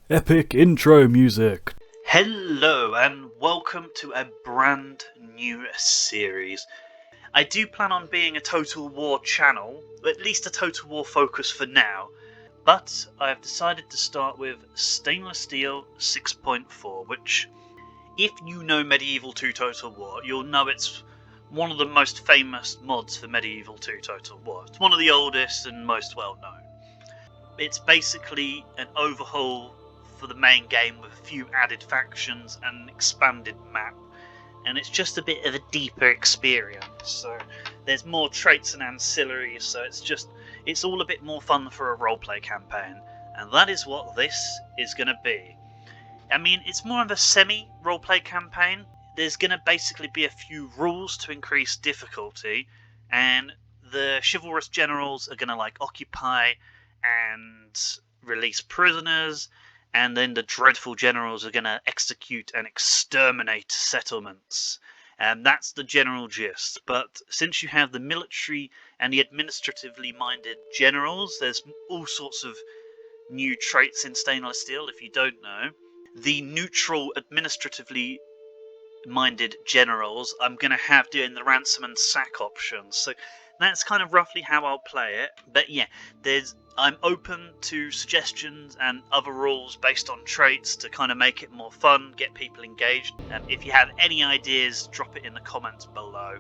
Epic intro music. Hello and welcome to a brand new series. I do plan on being a Total War channel, at least a Total War focus for now, but I have decided to start with Stainless Steel 6.4, which, if you know Medieval 2 Total War, you'll know it's one of the most famous mods for Medieval 2 Total War. It's one of the oldest and most well known. It's basically an overhaul for the main game with a few added factions and an expanded map, and it's just a bit of a deeper experience. So there's more traits and ancillaries, so it's all a bit more fun for a roleplay campaign, and that is what this is going to be. I mean, it's more of a semi-roleplay campaign. There's going to basically be a few rules to increase difficulty, and the chivalrous generals are going to occupy and release prisoners, and then the dreadful generals are going to execute and exterminate settlements. And that's the general gist. But since you have the military and the administratively minded generals, there's all sorts of new traits in Stainless Steel, if you don't know. The neutral, administratively minded generals I'm going to have doing the ransom and sack options. So that's kind of roughly how I'll play it. But yeah, I'm open to suggestions and other rules based on traits to kind of make it more fun, get people engaged. If you have any ideas, drop it in the comments below.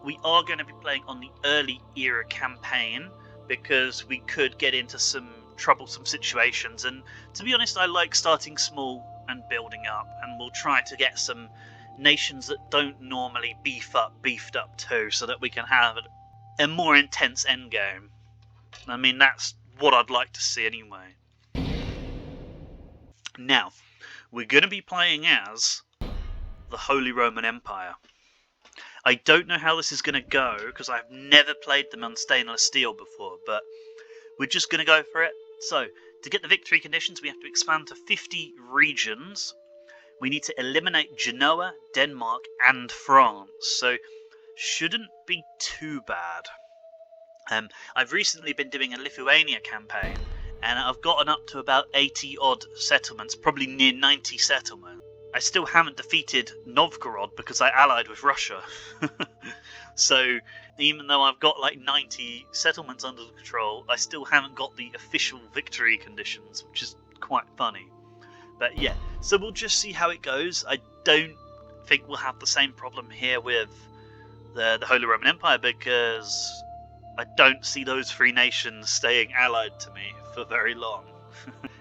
We are going to be playing on the early era campaign because we could get into some troublesome situations, and to be honest, I like starting small and building up, and we'll try to get some nations that don't normally beefed up too, so that we can have a more intense endgame. I mean, that's what I'd like to see anyway. Now, we're going to be playing as the Holy Roman Empire. I don't know how this is going to go, because I've never played them on Stainless Steel before, but we're just going to go for it. So, to get the victory conditions, we have to expand to 50 regions. We need to eliminate Genoa, Denmark, and France, so shouldn't be too bad. I've recently been doing a Lithuania campaign, and I've gotten up to about 80 odd settlements, probably near 90 settlements. I still haven't defeated Novgorod because I allied with Russia. So even though I've got 90 settlements under control, I still haven't got the official victory conditions, which is quite funny. But yeah, so we'll just see how it goes. I don't think we'll have the same problem here with the Holy Roman Empire, because I don't see those three nations staying allied to me for very long.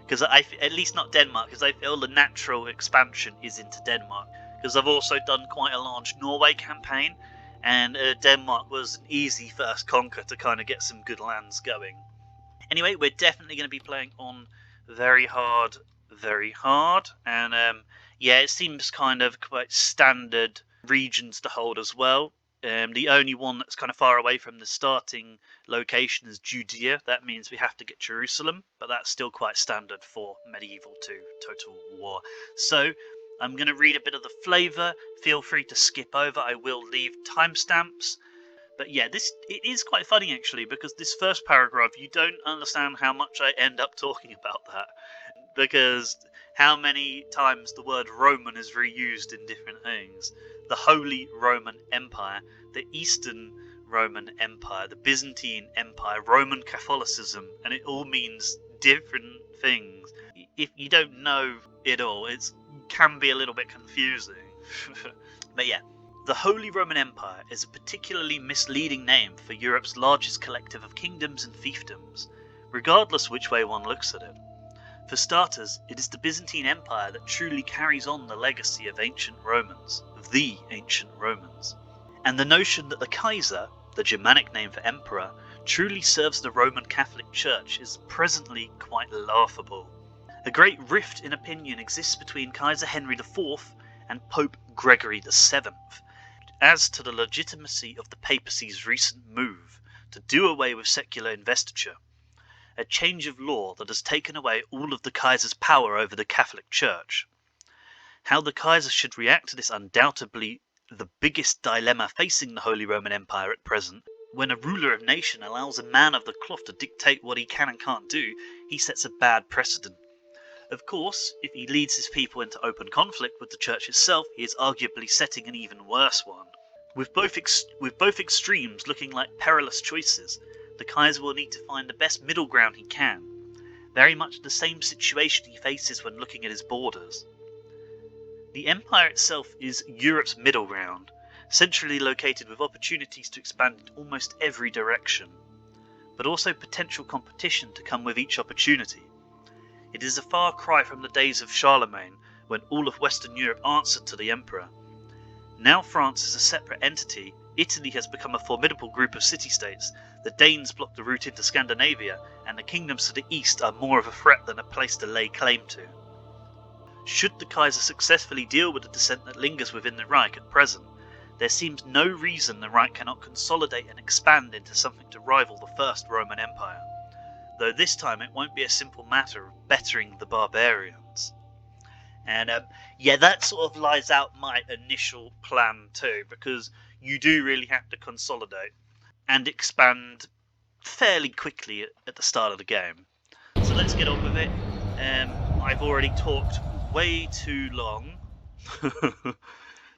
Because at least not Denmark, because I feel the natural expansion is into Denmark. Because I've also done quite a large Norway campaign, and Denmark was an easy first conquer to kind of get some good lands going. Anyway, we're definitely going to be playing on very hard, and yeah, it seems kind of quite standard regions to hold as well. The only one that's kind of far away from the starting location is Judea. That means we have to get Jerusalem, but that's still quite standard for Medieval 2 Total War. So I'm going to read a bit of the flavour. Feel free to skip over. I will leave timestamps. But yeah, it is quite funny actually, because this first paragraph, you don't understand how much I end up talking about that, because how many times the word Roman is reused in different things. The Holy Roman Empire, the Eastern Roman Empire, the Byzantine Empire, Roman Catholicism, and it all means different things. If you don't know it all, it can be a little bit confusing. But yeah, the Holy Roman Empire is a particularly misleading name for Europe's largest collective of kingdoms and fiefdoms, regardless which way one looks at it. For starters, it is the Byzantine Empire that truly carries on the legacy of ancient Romans, the ancient Romans. And the notion that the Kaiser, the Germanic name for emperor, truly serves the Roman Catholic Church is presently quite laughable. A great rift in opinion exists between Kaiser Henry IV and Pope Gregory VII as to the legitimacy of the papacy's recent move to do away with secular investiture. A change of law that has taken away all of the Kaiser's power over the Catholic Church. How the Kaiser should react to this undoubtedly the biggest dilemma facing the Holy Roman Empire at present. When a ruler of nation allows a man of the cloth to dictate what he can and can't do, he sets a bad precedent. Of course, if he leads his people into open conflict with the church itself, he is arguably setting an even worse one. With both extremes looking like perilous choices, the Kaiser will need to find the best middle ground he can, very much the same situation he faces when looking at his borders. The Empire itself is Europe's middle ground, centrally located with opportunities to expand in almost every direction, but also potential competition to come with each opportunity. It is a far cry from the days of Charlemagne, when all of Western Europe answered to the Emperor. Now France is a separate entity, Italy has become a formidable group of city-states, the Danes block the route into Scandinavia, and the kingdoms to the east are more of a threat than a place to lay claim to. Should the Kaiser successfully deal with the dissent that lingers within the Reich at present, there seems no reason the Reich cannot consolidate and expand into something to rival the First Roman Empire, though this time it won't be a simple matter of bettering the barbarians. And yeah, that sort of lies out my initial plan too, because you do really have to consolidate and expand fairly quickly at the start of the game. So let's get on with it. I've already talked way too long,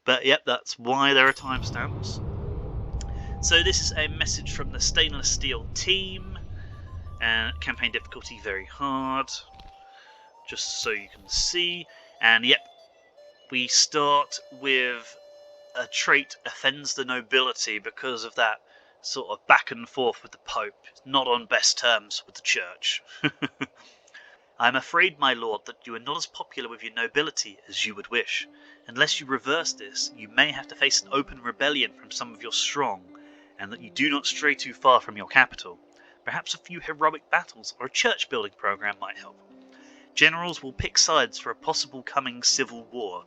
but yep, that's why there are timestamps. So this is a message from the Stainless Steel team, and campaign difficulty very hard, just so you can see. And yep, we start with a trait offends the nobility because of that sort of back and forth with the Pope, not on best terms with the Church. I am afraid, my lord, that you are not as popular with your nobility as you would wish. Unless you reverse this, you may have to face an open rebellion from some of your strong, and that you do not stray too far from your capital. Perhaps a few heroic battles or a church-building program might help. Generals will pick sides for a possible coming civil war.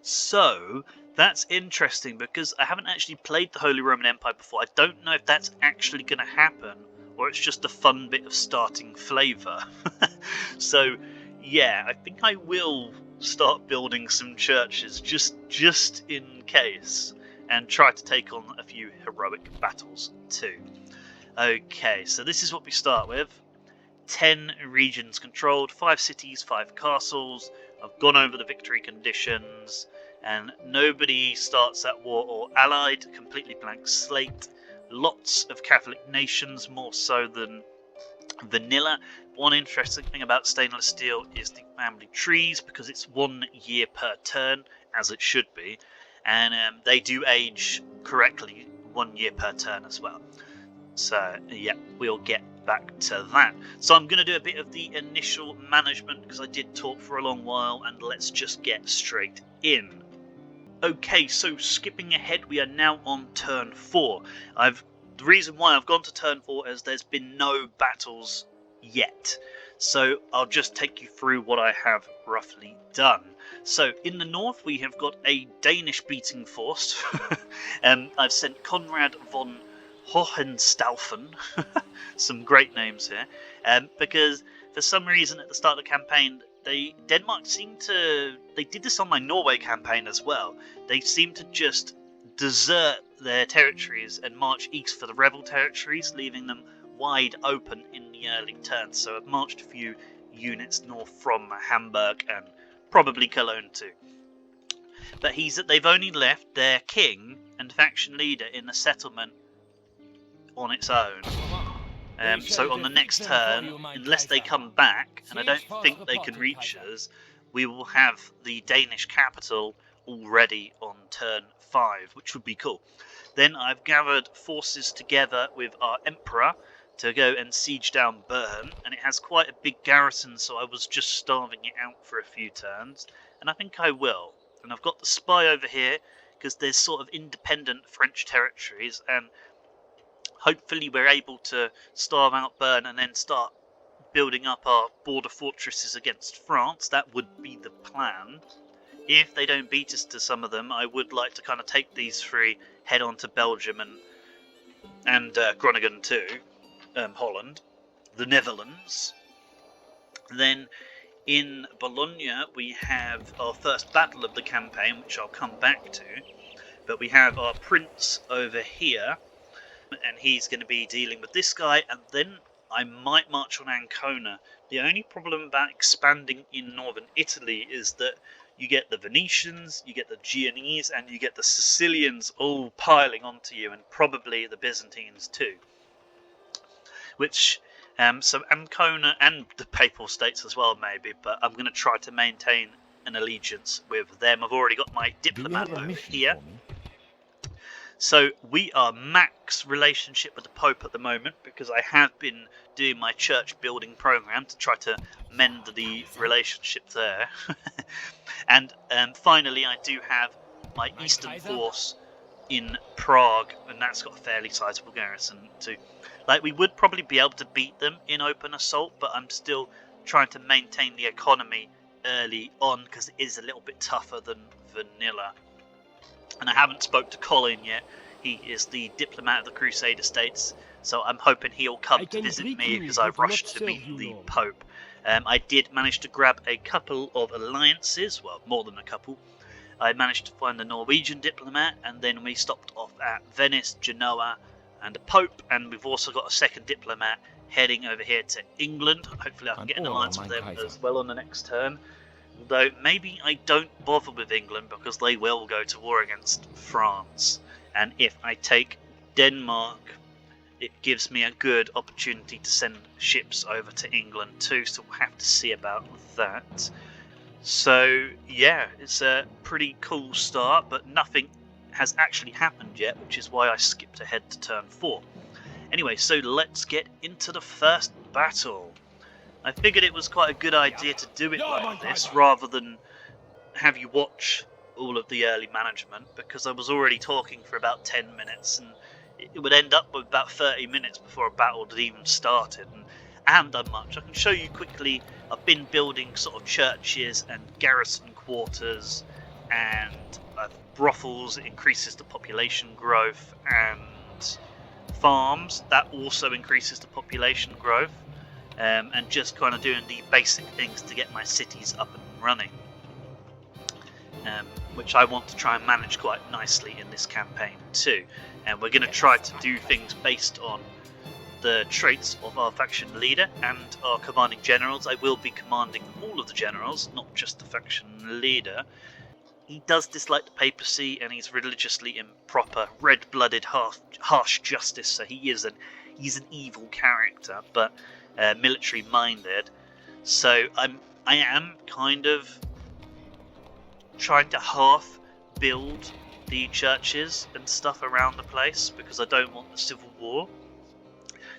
So, that's interesting because I haven't actually played the Holy Roman Empire before. I don't know if that's actually going to happen, or it's just a fun bit of starting flavour. So, yeah, I think I will start building some churches just in case, and try to take on a few heroic battles too. Okay, so this is what we start with. 10 regions controlled, 5 cities, 5 castles. I've gone over the victory conditions, and nobody starts that war or allied, completely blank slate. Lots of Catholic nations, more so than vanilla. One interesting thing about stainless steel is the family trees, because it's 1 year per turn, as it should be, and they do age correctly 1 year per turn as well. So yeah, we'll get back to that. So I'm going to do a bit of the initial management because I did talk for a long while, and let's just get straight in. Okay, so skipping ahead, we are now on turn 4. The reason why I've gone to turn 4 is there's been no battles yet. So I'll just take you through what I have roughly done. So in the north we have got a Danish beating force. I've sent Conrad von Hohenstaufen, some great names here, because for some reason at the start of the campaign, Denmark seemed to, they did this on my Norway campaign as well, they seemed to just desert their territories and march east for the rebel territories, leaving them wide open in the early turns. So I've marched a few units north from Hamburg and probably Cologne too. But they've only left their king and faction leader in the settlement on its own. So on the next turn, unless they come back, and I don't think they can reach us, we will have the Danish capital already on turn 5, which would be cool. Then I've gathered forces together with our emperor to go and siege down Bern, and it has quite a big garrison, so I was just starving it out for a few turns, and I think I will. And I've got the spy over here, because there's sort of independent French territories, and hopefully we're able to starve out Bern and then start building up our border fortresses against France. That would be the plan. If they don't beat us to some of them, I would like to kind of take these 3, head on to Belgium and Groningen too, Holland, the Netherlands. Then in Bologna we have our first battle of the campaign, which I'll come back to. But we have our prince over here, and he's going to be dealing with this guy, and then I might march on Ancona. The only problem about expanding in northern Italy is that you get the Venetians, you get the Genoese, and you get the Sicilians all piling onto you, and probably the Byzantines too. Which, so Ancona and the Papal States as well, maybe, but I'm going to try to maintain an allegiance with them. I've already got my diplomat over here. So we are max relationship with the Pope at the moment, because I have been doing my church building program to try to mend the relationship there. And finally, I do have my Eastern force in Prague, and that's got a fairly sizable garrison too. Like, we would probably be able to beat them in open assault, but I'm still trying to maintain the economy early on, because it is a little bit tougher than vanilla. And I haven't spoke to Colin yet. He is the diplomat of the Crusader States, so I'm hoping he'll come to visit me, because I've rushed to meet the Pope. I did manage to grab a couple of alliances, well, more than a couple. I managed to find a Norwegian diplomat, and then we stopped off at Venice, Genoa, and the Pope, and we've also got a second diplomat heading over here to England. Hopefully I can get an alliance with them Kaiser as well on the next turn. Though maybe I don't bother with England, because they will go to war against France. And if I take Denmark, it gives me a good opportunity to send ships over to England too, so we'll have to see about that. So yeah, it's a pretty cool start, but nothing has actually happened yet, which is why I skipped ahead to turn 4. Anyway, so let's get into the first battle. I figured it was quite a good idea to do it like this, rather than have you watch all of the early management, because I was already talking for about 10 minutes, and it would end up with about 30 minutes before a battle had even started, and I haven't done much. I can show you quickly. I've been building sort of churches and garrison quarters and brothels. It increases the population growth, and farms, that also increases the population growth. And just kind of doing the basic things to get my cities up and running, which I want to try and manage quite nicely in this campaign too. And we're going to try to do things based on the traits of our faction leader and our commanding generals. I will be commanding all of the generals, not just the faction leader. He does dislike the papacy, and he's religiously improper, red-blooded, harsh justice, so he's an evil character, but military minded. So I am kind of trying to half build the churches and stuff around the place, because I don't want the civil war.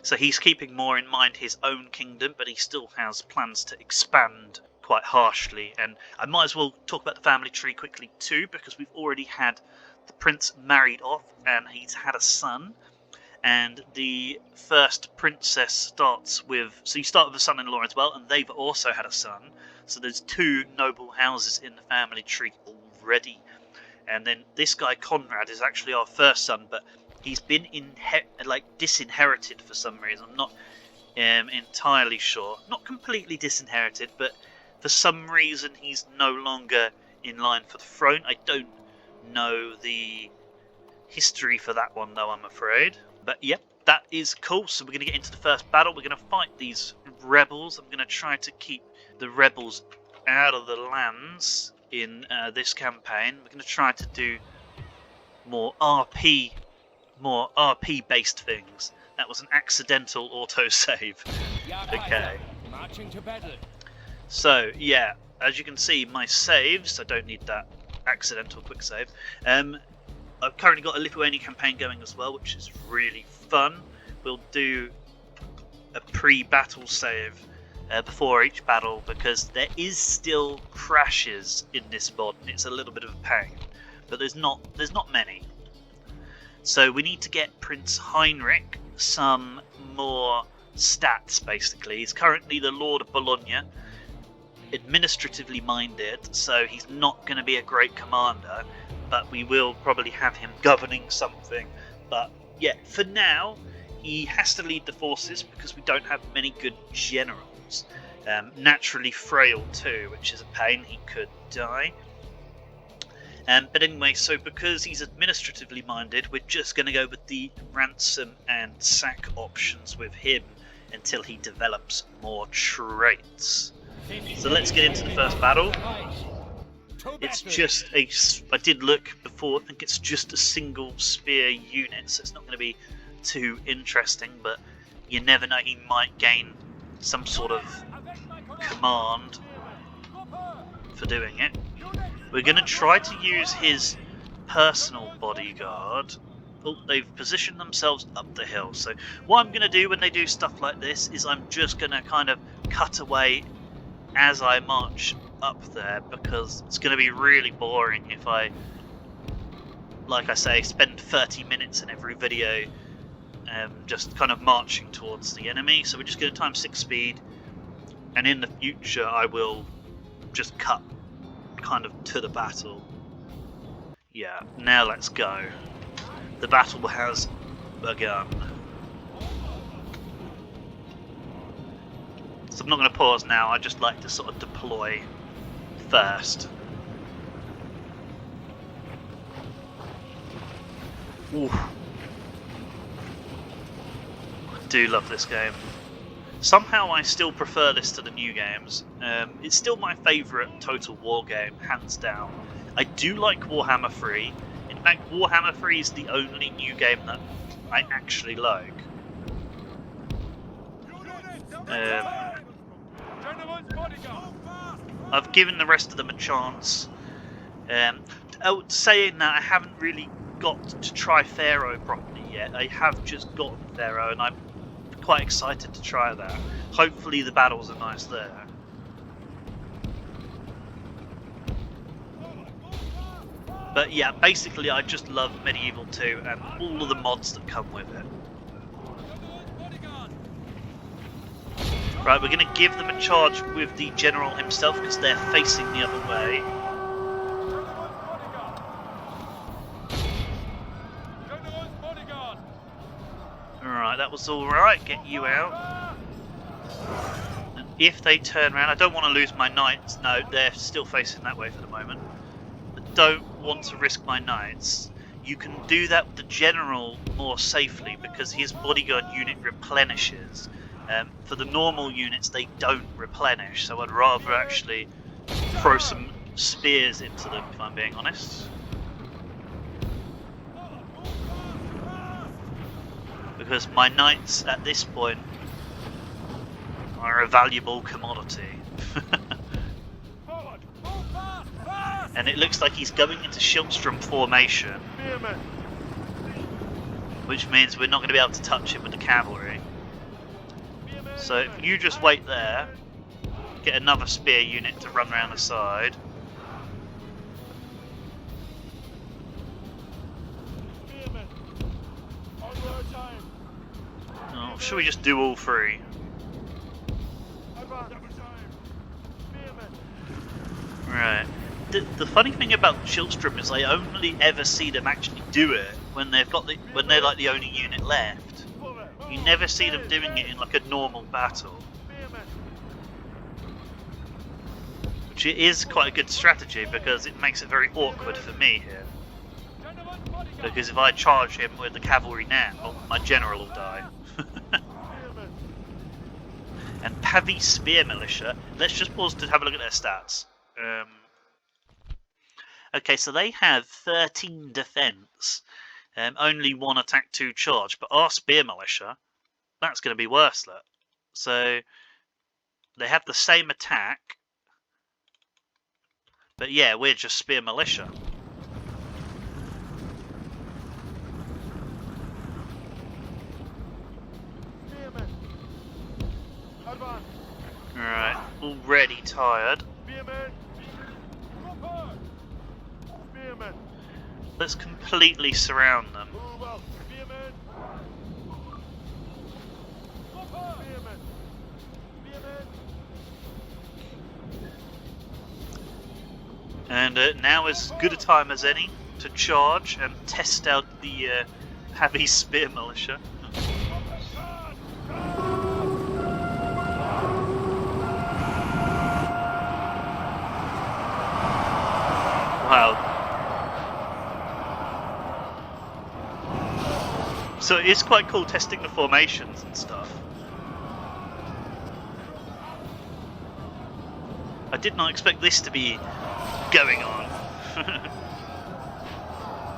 So he's keeping more in mind his own kingdom, but he still has plans to expand quite harshly. And I might as well talk about the family tree quickly too, because we've already had the prince married off, and he's had a son. And the first princess starts with, so you start with a son-in-law as well, and they've also had a son. So there's 2 noble houses in the family tree already. And then this guy Conrad is actually our first son, but he's been disinherited for some reason. I'm not entirely sure. Not completely disinherited, but for some reason he's no longer in line for the throne. I don't know the history for that one though, I'm afraid. But yep, that is cool. So we're going to get into the first battle. We're going to fight these rebels. I'm going to try to keep the rebels out of the lands in this campaign. We're going to try to do more RP based things. That was an accidental autosave. Okay. So yeah, as you can see, my saves, I don't need that accidental quick save. I've currently got a Lithuania campaign going as well, which is really fun. We'll do a pre-battle save before each battle, because there is still crashes in this mod, and it's a little bit of a pain. But there's not many. So we need to get Prince Heinrich some more stats, basically. He's currently the Lord of Bologna, administratively minded, so he's not going to be a great commander, but we will probably have him governing something. But yeah, for now, he has to lead the forces, because we don't have many good generals. Naturally frail too, which is a pain. He could die. But anyway, so because he's administratively minded, we're just going to go with the ransom and sack options with him, until he develops more traits. So let's get into the first battle. It's just I did look before, I think it's just a single spear unit, so it's not going to be too interesting, but you never know, he might gain some sort of command for doing it. We're going to try to use his personal bodyguard. Oh, they've positioned themselves up the hill, so what I'm going to do when they do stuff like this is I'm just going to kind of cut away as I march up there, because it's going to be really boring if I, like I say, spend 30 minutes in every video just kind of marching towards the enemy. So we're just going to times 6 speed, and in the future I will just cut kind of to the battle. Yeah, now let's go. The battle has begun. So I'm not going to pause now, I just like to sort of deploy first. Ooh. I do love this game. Somehow I still prefer this to the new games. It's still my favourite Total War game, hands down. I do like Warhammer 3. In fact, Warhammer 3 is the only new game that I actually like. I've given the rest of them a chance. Saying that, I haven't really got to try Pharaoh properly yet. I have just gotten Pharaoh, and I'm quite excited to try that. Hopefully the battles are nice there. But yeah, basically I just love Medieval 2 and all of the mods that come with it. Right, we're going to give them a charge with the general himself because they're facing the other way. Alright, that was alright, get you out. And if they turn around, I don't want to lose my knights. No, they're still facing that way for the moment. I don't want to risk my knights. You can do that with the general more safely because his bodyguard unit replenishes. For the normal units, they don't replenish, so I'd rather actually throw some spears into them, if I'm being honest. Because my knights at this point are a valuable commodity. And it looks like he's going into Schildstrom formation, which means we're not going to be able to touch him with the cavalry. So if you just wait there, get another spear unit to run around the side. Oh, should we just do all three? Right. The funny thing about Schildstrom is I only ever see them actually do it when they're like the only unit left. You never see them doing it in like a normal battle. Which is quite a good strategy because it makes it very awkward for me here. Because if I charge him with the cavalry now, my general will die. And Pavi Spear Militia, let's just pause to have a look at their stats. Okay, so they have 13 defense. Only 1 attack, 2 charge, but our Spear Militia, that's going to be worse. So they have the same attack, but yeah, we're just Spear Militia. Alright, already tired. Let's completely surround them. And now is as good a time as any to charge and test out the heavy Spear Militia. Wow. So it's quite cool testing the formations and stuff. I did not expect this to be going on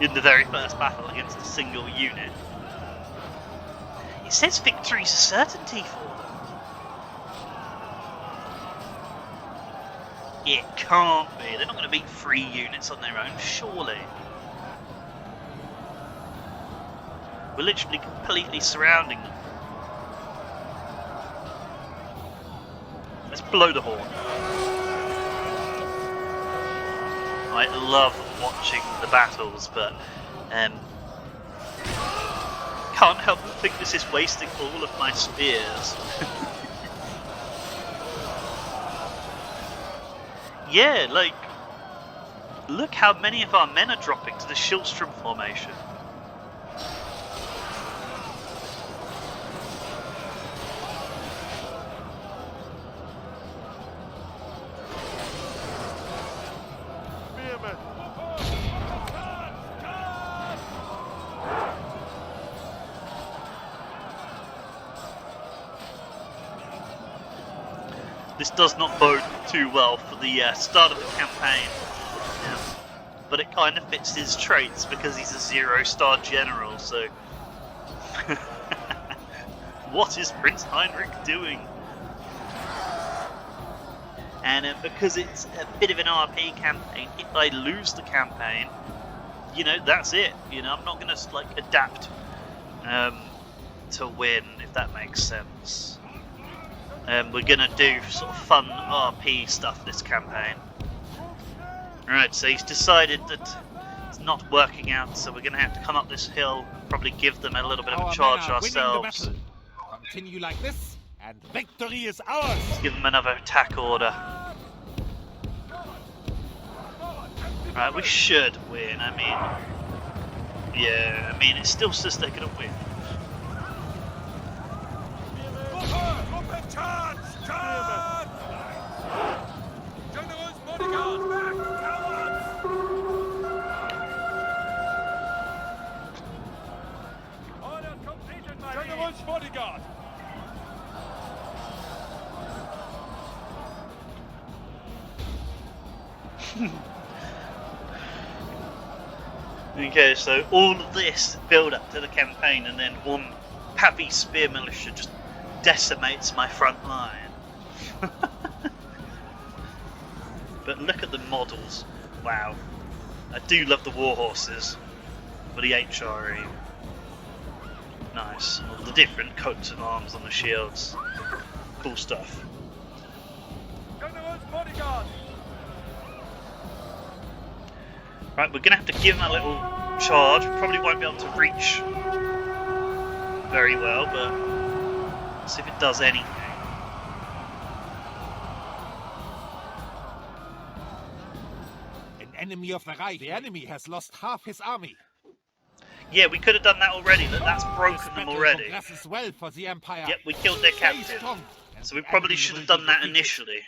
in the very first battle against a single unit. It says victory's a certainty for them. It can't be. They're not going to beat 3 units on their own, surely. We're literally completely surrounding them. Let's blow the horn. I love watching the battles, but can't help but think this is wasting all of my spears. Yeah, like, look how many of our men are dropping to the Schildstrom formation. This does not bode too well for the start of the campaign, but it kind of fits his traits because he's a 0-star general, so... What is Prince Heinrich doing? And because it's a bit of an RP campaign, if I lose the campaign, you know, that's it. You know, I'm not going to, like, adapt to win, if that makes sense. We're going to do sort of fun RP stuff this campaign. Right, so he's decided that it's not working out, so we're going to have to come up this hill, probably give them a little bit of a charge ourselves. Continue like this, and victory is ours! Let's give them another attack order. Right, we should win, I mean... Yeah, I mean, it still says they're going to win. Charge! Charge! General's bodyguard! Back! Cowards! Order completed, my General's bodyguard! Okay, so all of this build up to the campaign, and then one Pappy Spear Militia just decimates my front line. But look at the models. Wow. I do love the war horses for the HRE. Nice. All the different coats of arms on the shields. Cool stuff. General's bodyguard! Right, we're going to have to give him a little charge. We probably won't be able to reach very well, but let's see if it does anything. An enemy of the Reich. The enemy has lost half his army. Yeah, we could have done that already. That's broken them already. Progresses well for the Empire. Yep, we killed their captain. So we probably should have done that initially.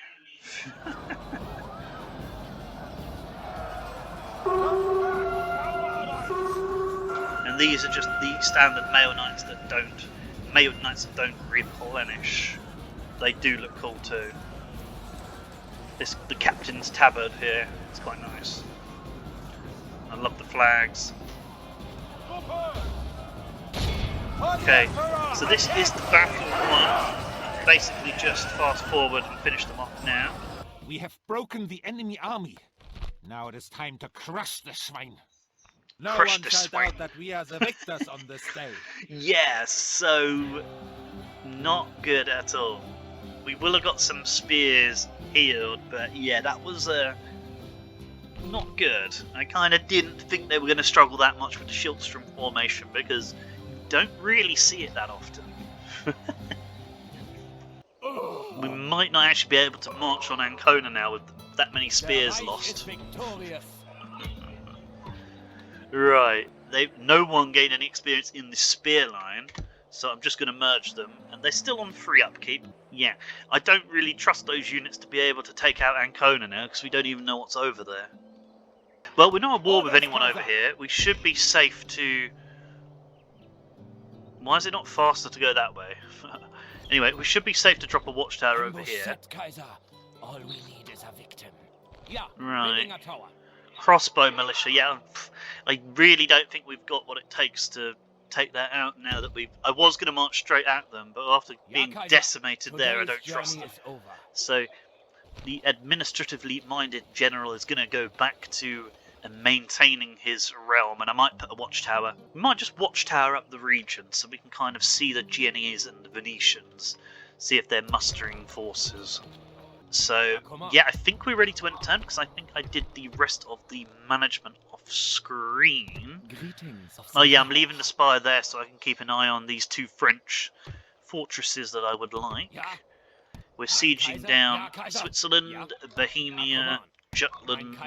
And these are just the standard male knights that don't replenish. They do look cool too. The captain's tabard here, it's quite nice. I love the flags. Okay, so this is the battle one. Basically just fast forward and finish them off now. We have broken the enemy army. Now it is time to crush the swine. No one shall doubt that we are the victors on this day. Yeah, so not good at all. We will have got some spears healed, but yeah, that was not good. I kind of didn't think they were going to struggle that much with the Schildstrom formation because you don't really see it that often. We might not actually be able to march on Ancona now with that many spears lost. Right, no one gained any experience in the spear line, so I'm just going to merge them, and they're still on free upkeep. Yeah, I don't really trust those units to be able to take out Ancona now, because we don't even know what's over there. Well, we're not at war with anyone over here. We should be safe to... Why is it not faster to go that way? Anyway, we should be safe to drop a watchtower over here. Kaiser. All we need is a Yeah, Right. building a tower. Crossbow militia, yeah. I really don't think we've got what it takes to take that out now that we've... I was going to march straight at them, but after being Kaiser. decimated there, I Today's don't trust journey them. is over. So the administratively minded general is going to go back to maintaining his realm, and I might put a watchtower. We might just watchtower up the region so we can kind of see the Genoese and the Venetians, see if they're mustering forces. So, yeah, I think we're ready to end turn, because I think I did the rest of the management off screen. Oh yeah, I'm leaving the spire there so I can keep an eye on these two French fortresses that I would like. We're sieging down Switzerland, Bohemia, Jutland,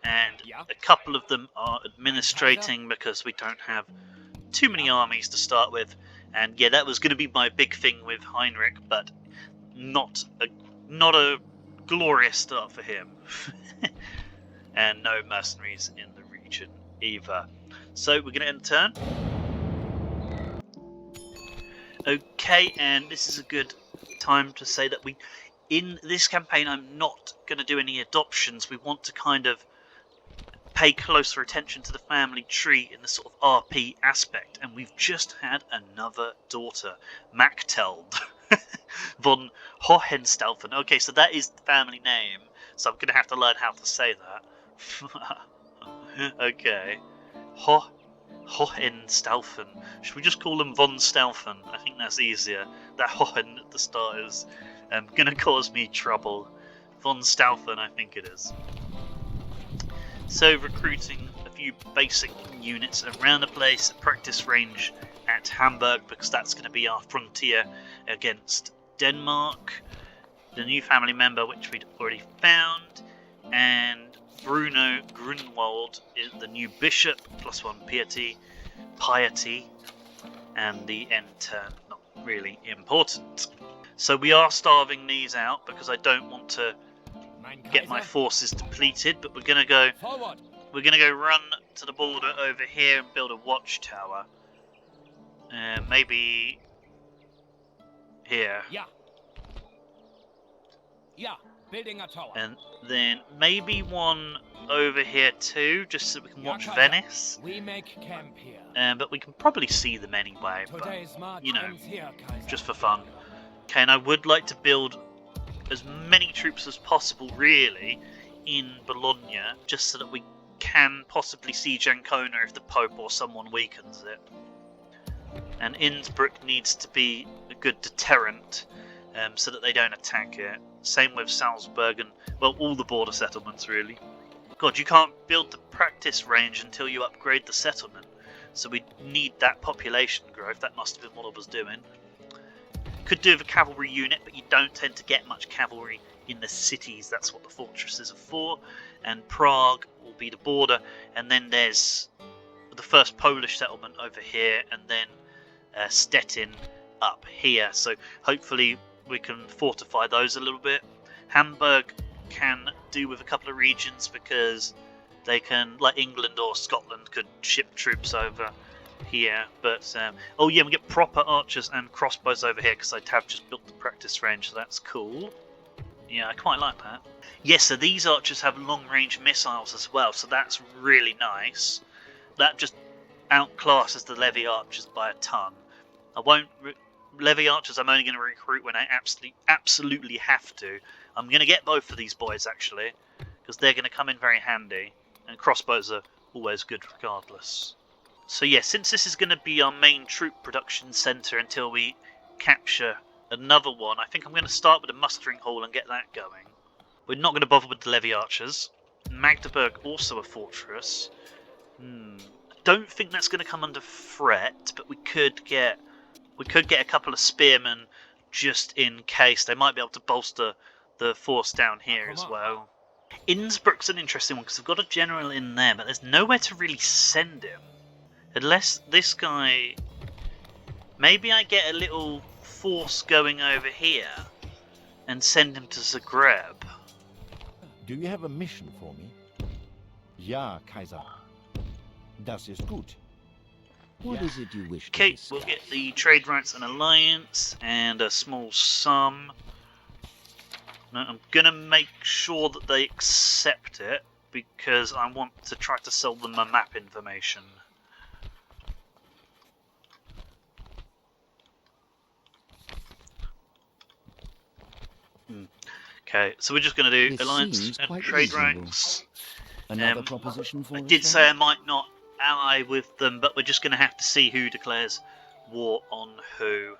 and a couple of them are administrating because we don't have too many armies to start with. And yeah, that was going to be my big thing with Heinrich, but not a glorious start for him. And no mercenaries in the region either. So we're going to end turn. Okay, and this is a good time to say that in this campaign I'm not going to do any adoptions. We want to kind of pay closer attention to the family tree in the sort of RP aspect, and we've just had another daughter, Machteld von Hohenstaufen. Okay, so that is the family name, so I'm going to have to learn how to say that. Okay. Hohenstaufen. Should we just call them von Staufen? I think that's easier. That Hohen at the start is going to cause me trouble. Von Staufen, I think it is. So recruiting a few basic units around the place, practice range at Hamburg, because that's going to be our frontier against Denmark. The new family member, which we'd already found, and Bruno Grunwald is the new bishop, +1 piety, and the end turn, not really important. So we are starving these out because I don't want to get my forces depleted, but we're gonna go run to the border over here and build a watchtower. Maybe here. Yeah, building a tower. And then maybe one over here too, just so we can watch Venice. We make camp here. But we can probably see them anyway, but, you know, just for fun. Okay, and I would like to build as many troops as possible, really, in Bologna, just so that we can possibly siege Ancona if the Pope or someone weakens it. And Innsbruck needs to be a good deterrent, so that they don't attack it. Same with Salzburg and, well, all the border settlements, really. God, you can't build the practice range until you upgrade the settlement, so we need that population growth. That must have been what I was doing. Could do with a cavalry unit, but you don't tend to get much cavalry in the cities. That's what the fortresses are for. And Prague will be the border, and then there's the first Polish settlement over here, and then Stettin up here. So hopefully we can fortify those a little bit. Hamburg can do with a couple of regions because they can, like England or Scotland, could ship troops over here. But oh yeah, we get proper archers and crossbows over here because I have just built the practice range, so that's cool. Yeah, I quite like that. Yes, so these archers have long-range missiles as well, so that's really nice. That just outclasses the levy archers by a ton. I won't levy archers. I'm only going to recruit when I absolutely have to. I'm going to get both of these boys actually, because they're going to come in very handy. And crossbows are always good regardless. So yeah, since this is going to be our main troop production centre until we capture another one, I think I'm going to start with a mustering hall and get that going. We're not going to bother with the levy archers. Magdeburg also a fortress. I don't think that's going to come under threat, but we could get a couple of spearmen just in case. They might be able to bolster the force down here as well. Innsbruck's an interesting one because I've got a general in there, but there's nowhere to really send him. Unless this guy... Maybe I get a little force going over here and send him to Zagreb. Do you have a mission for me? Ja, Kaiser. Das ist gut. What is it you wish to Okay, discuss? we'll get the trade rights and alliance and a small sum. No, I'm gonna make sure that they accept it because I want to try to sell them a map information. Okay, so we're just going to do This alliance seems and quite trade reasonable. ranks. Another proposition for I us, did then? say I might not ally with them, but we're just going to have to see who declares war on who.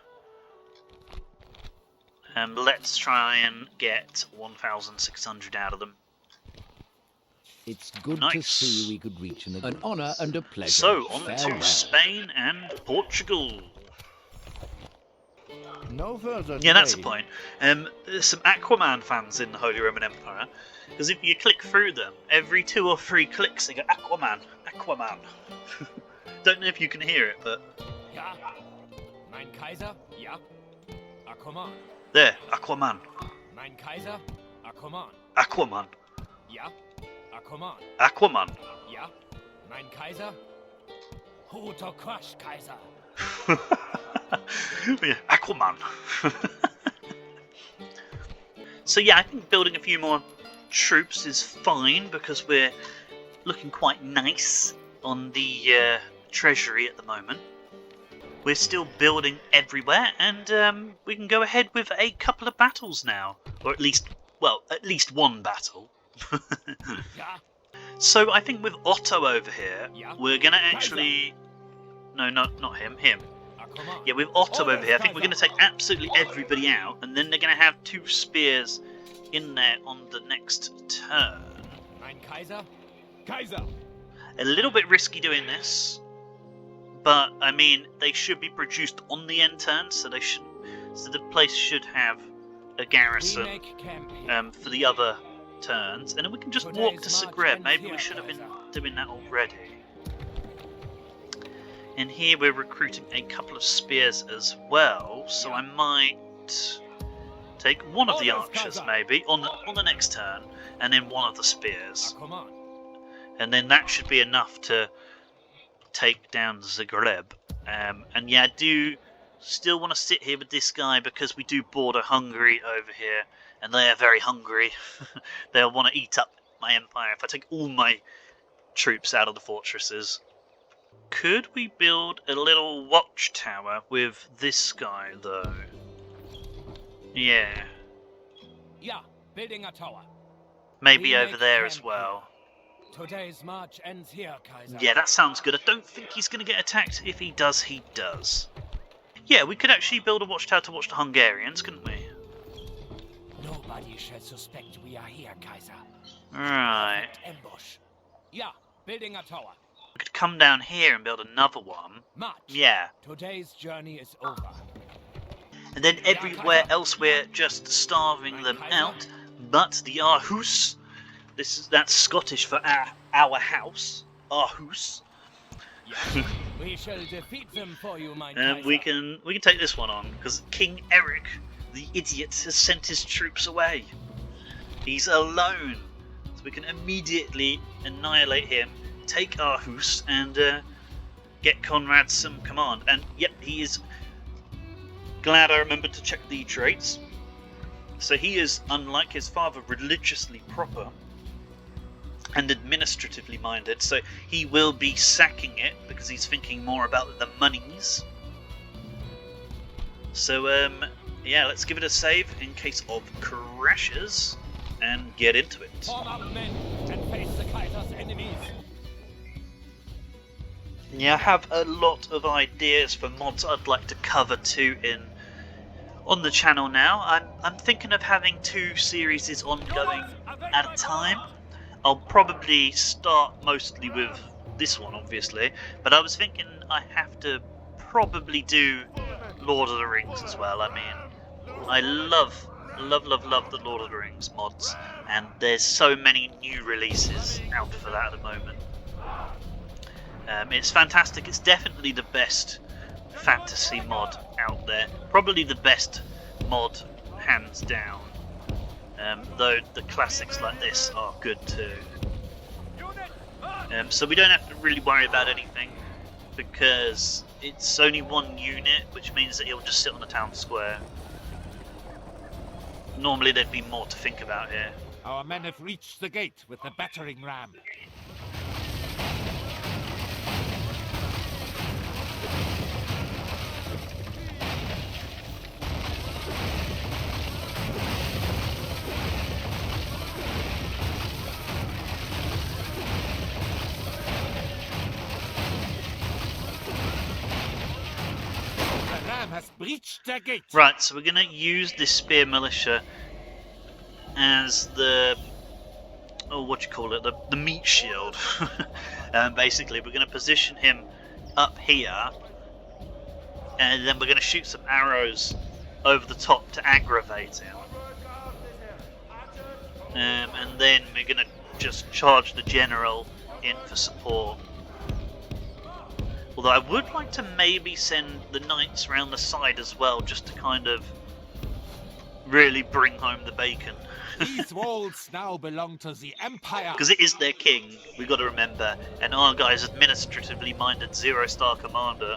Let's try and get 1,600 out of them. It's good to Nice. see we could reach an agreement. An honour and a pleasure. So, on Farewell. to Spain and Portugal. No further Yeah, that's the delay. point. There's some Aquaman fans in the Holy Roman Empire, because if you click through them, every 2 or 3 clicks they go Aquaman, Aquaman. Don't know if you can hear it, but Ja. Mein Kaiser? Ja. Aquaman. there, Aquaman, Mein Kaiser? Aquaman. Aquaman, Ja. Aquaman. Aquaman. Ja. Mein Kaiser? Who to crush, Kaiser? Yeah, Aquaman. So yeah, I think building a few more troops is fine because we're looking quite nice on the treasury at the moment. We're still building everywhere, and we can go ahead with a couple of battles now, or at least one battle. Ja. So I think with Otto over here, Yeah. we're gonna actually no, not him. Aquaman. Yeah, with Otto over here, I think we're going to take absolutely everybody out, and then they're going to have 2 spears in there on the next turn. Mein Kaiser? Kaiser. A little bit risky doing this, but I mean they should be produced on the end turn, so the place should have a We garrison make camp here. for the other turns, and then we can just walk to Today's march Zagreb. ends Maybe we here, should have been Kaiser. doing that already. And here we're recruiting a couple of spears as well, so I might take one of the Orders, archers Kaiser. maybe on the next turn, and then one of the spears, Aquaman. and then that should be enough to take down Zagreb. And yeah, I do still want to sit here with this guy because we do border Hungary over here, and they are very hungry. They'll want to eat up my empire if I take all my troops out of the fortresses. Could we build a little watchtower with this guy, though? Yeah. Ja. Building a tower. Maybe We over make there camp as well. Today's march ends here, Kaiser. Yeah, that sounds good. I don't think he's going to get attacked. If he does, he does. Yeah, we could actually build a watchtower to watch the Hungarians, couldn't we? Nobody shall suspect we are here, Kaiser. Right. Ambush. Ja. Building a tower. We could come down here and build another one. March. Yeah. Today's journey is over. And then everywhere else we're just starving them out. But the Arhus, that's Scottish for our house. Arhus. Ja. We shall defeat them for you, mein Kaiser. We can take this one on because King Eric, the idiot, has sent his troops away. He's alone, so we can immediately annihilate him, take Arhus, and get Conrad some command. And yep, he is glad I remembered to check the traits. So he is, unlike his father, religiously proper and administratively minded, so he will be sacking it because he's thinking more about the monies. So yeah, let's give it a save in case of crashes and get into it. Form up men and face the Kaiser's enemies. Yeah, I have a lot of ideas for mods I'd like to cover too on the channel now. I'm thinking of having 2 series ongoing at a time. I'll probably start mostly with this one, obviously, but I was thinking I have to probably do Lord of the Rings as well. I mean, I love the Lord of the Rings mods, and there's so many new releases out for that at the moment. It's fantastic. It's definitely the best fantasy mod out there. Probably the best mod, hands down. Though the classics like this are good too. So we don't have to really worry about anything because it's only 1 unit, which means that it'll just sit on the town square. Normally there'd be more to think about here. Our men have reached the gate with the battering ram. The ram has breached the gate. Right, so we're going to use this spear militia as the, oh, what do you call it, the meat shield. Basically, we're going to position him up here, and then we're going to shoot some arrows over the top to aggravate him. And then we're going to just charge the general in for support. Although I would like to maybe send the knights around the side as well, just to kind of really bring home the bacon. These walls now belong to the Empire. Because it is their king, we've got to remember, and our guy's administratively minded 0-star commander.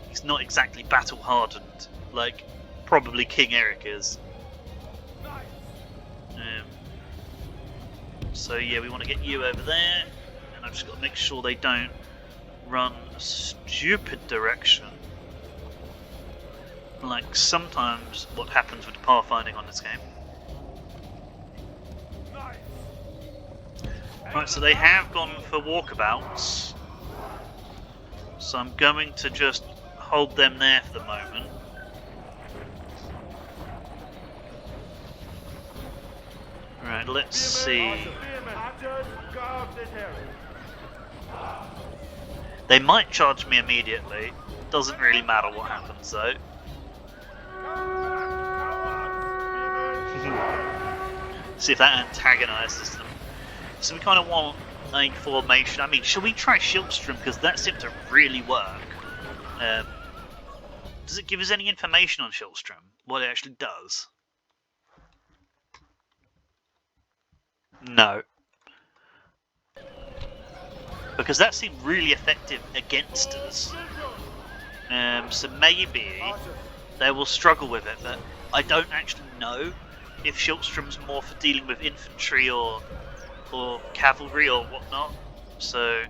He's not exactly battle hardened, like probably King Eric is. So yeah, we want to get you over there, and I've just got to make sure they don't run a stupid direction. Like sometimes what happens with the pathfinding on this game. Right, so they have gone for walkabouts. So I'm going to just hold them there for the moment. Right, let's see. They might charge me immediately. Doesn't really matter what happens though. See if that antagonizes them. So we kind of want a formation. I mean, should we try Schildstrom? Because that seemed to really work. Does it give us any information on Schildstrom? What it actually does? No. Because that seemed really effective against us. So maybe they will struggle with it, but I don't actually know if Schildstrom's more for dealing with infantry or cavalry or whatnot. So,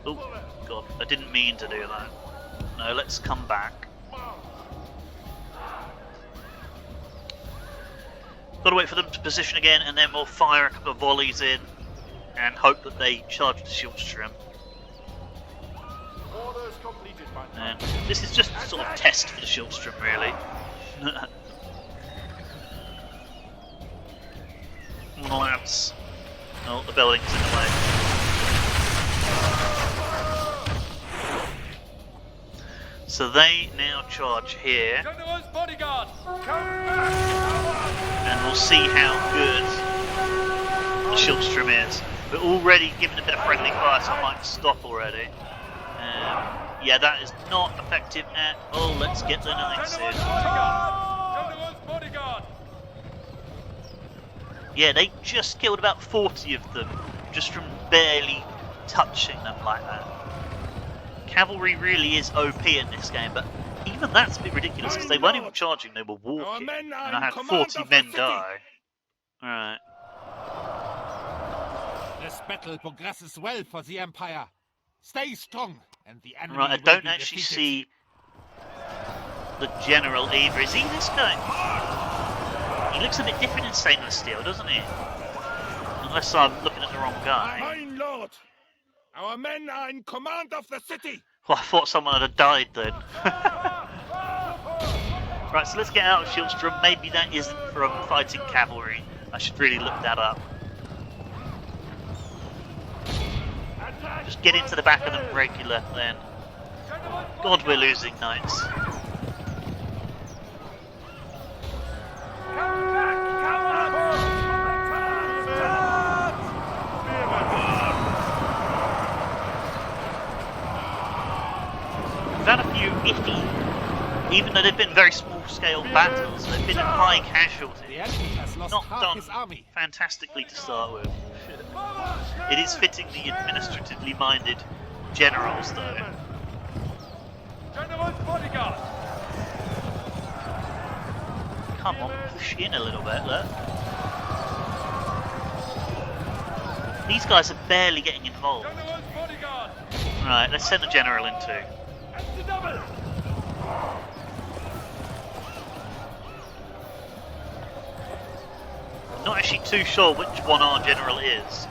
oh god, I didn't mean to do that. No, let's come back. Got to wait for them to position again, and then we'll fire a couple of volleys in and hope that they charge the Schildstrom. And this is just a sort of test for the Schildstrom, really. Lads. Oh, the building's in the way. So they now charge here. And we'll see how good the Schildstrom is. We're already giving a bit of friendly fire, so I might stop already. Yeah, that is not effective at all. Let's get the knights in. Yeah, they just killed about 40 of them, just from barely touching them like that. Cavalry really is OP in this game, but even that's a bit ridiculous, because they weren't even charging, they were walking, and I had 40 men die. Alright. This battle progresses well for the Empire. Stay strong, and the enemy Right, I don't actually see the general either. Is he this guy? He looks a bit different in stainless steel, doesn't he? Unless I'm looking at the wrong guy. My lord, our men are in command of the city. Well, I thought someone had died then. Right, so let's get out of Schildstrom. Maybe that isn't from fighting cavalry. I should really look that up. Just get into the back of them regular then. God, we're losing knights. We've had a few iffy, even though they've been very small scale battles, they've been high casualty. Not done fantastically to start with. It is fitting the administratively minded generals though. General's bodyguard. come on, push in a little bit, look. These guys are barely getting involved. Right, let's send the general in too. Not actually too sure which one our general is.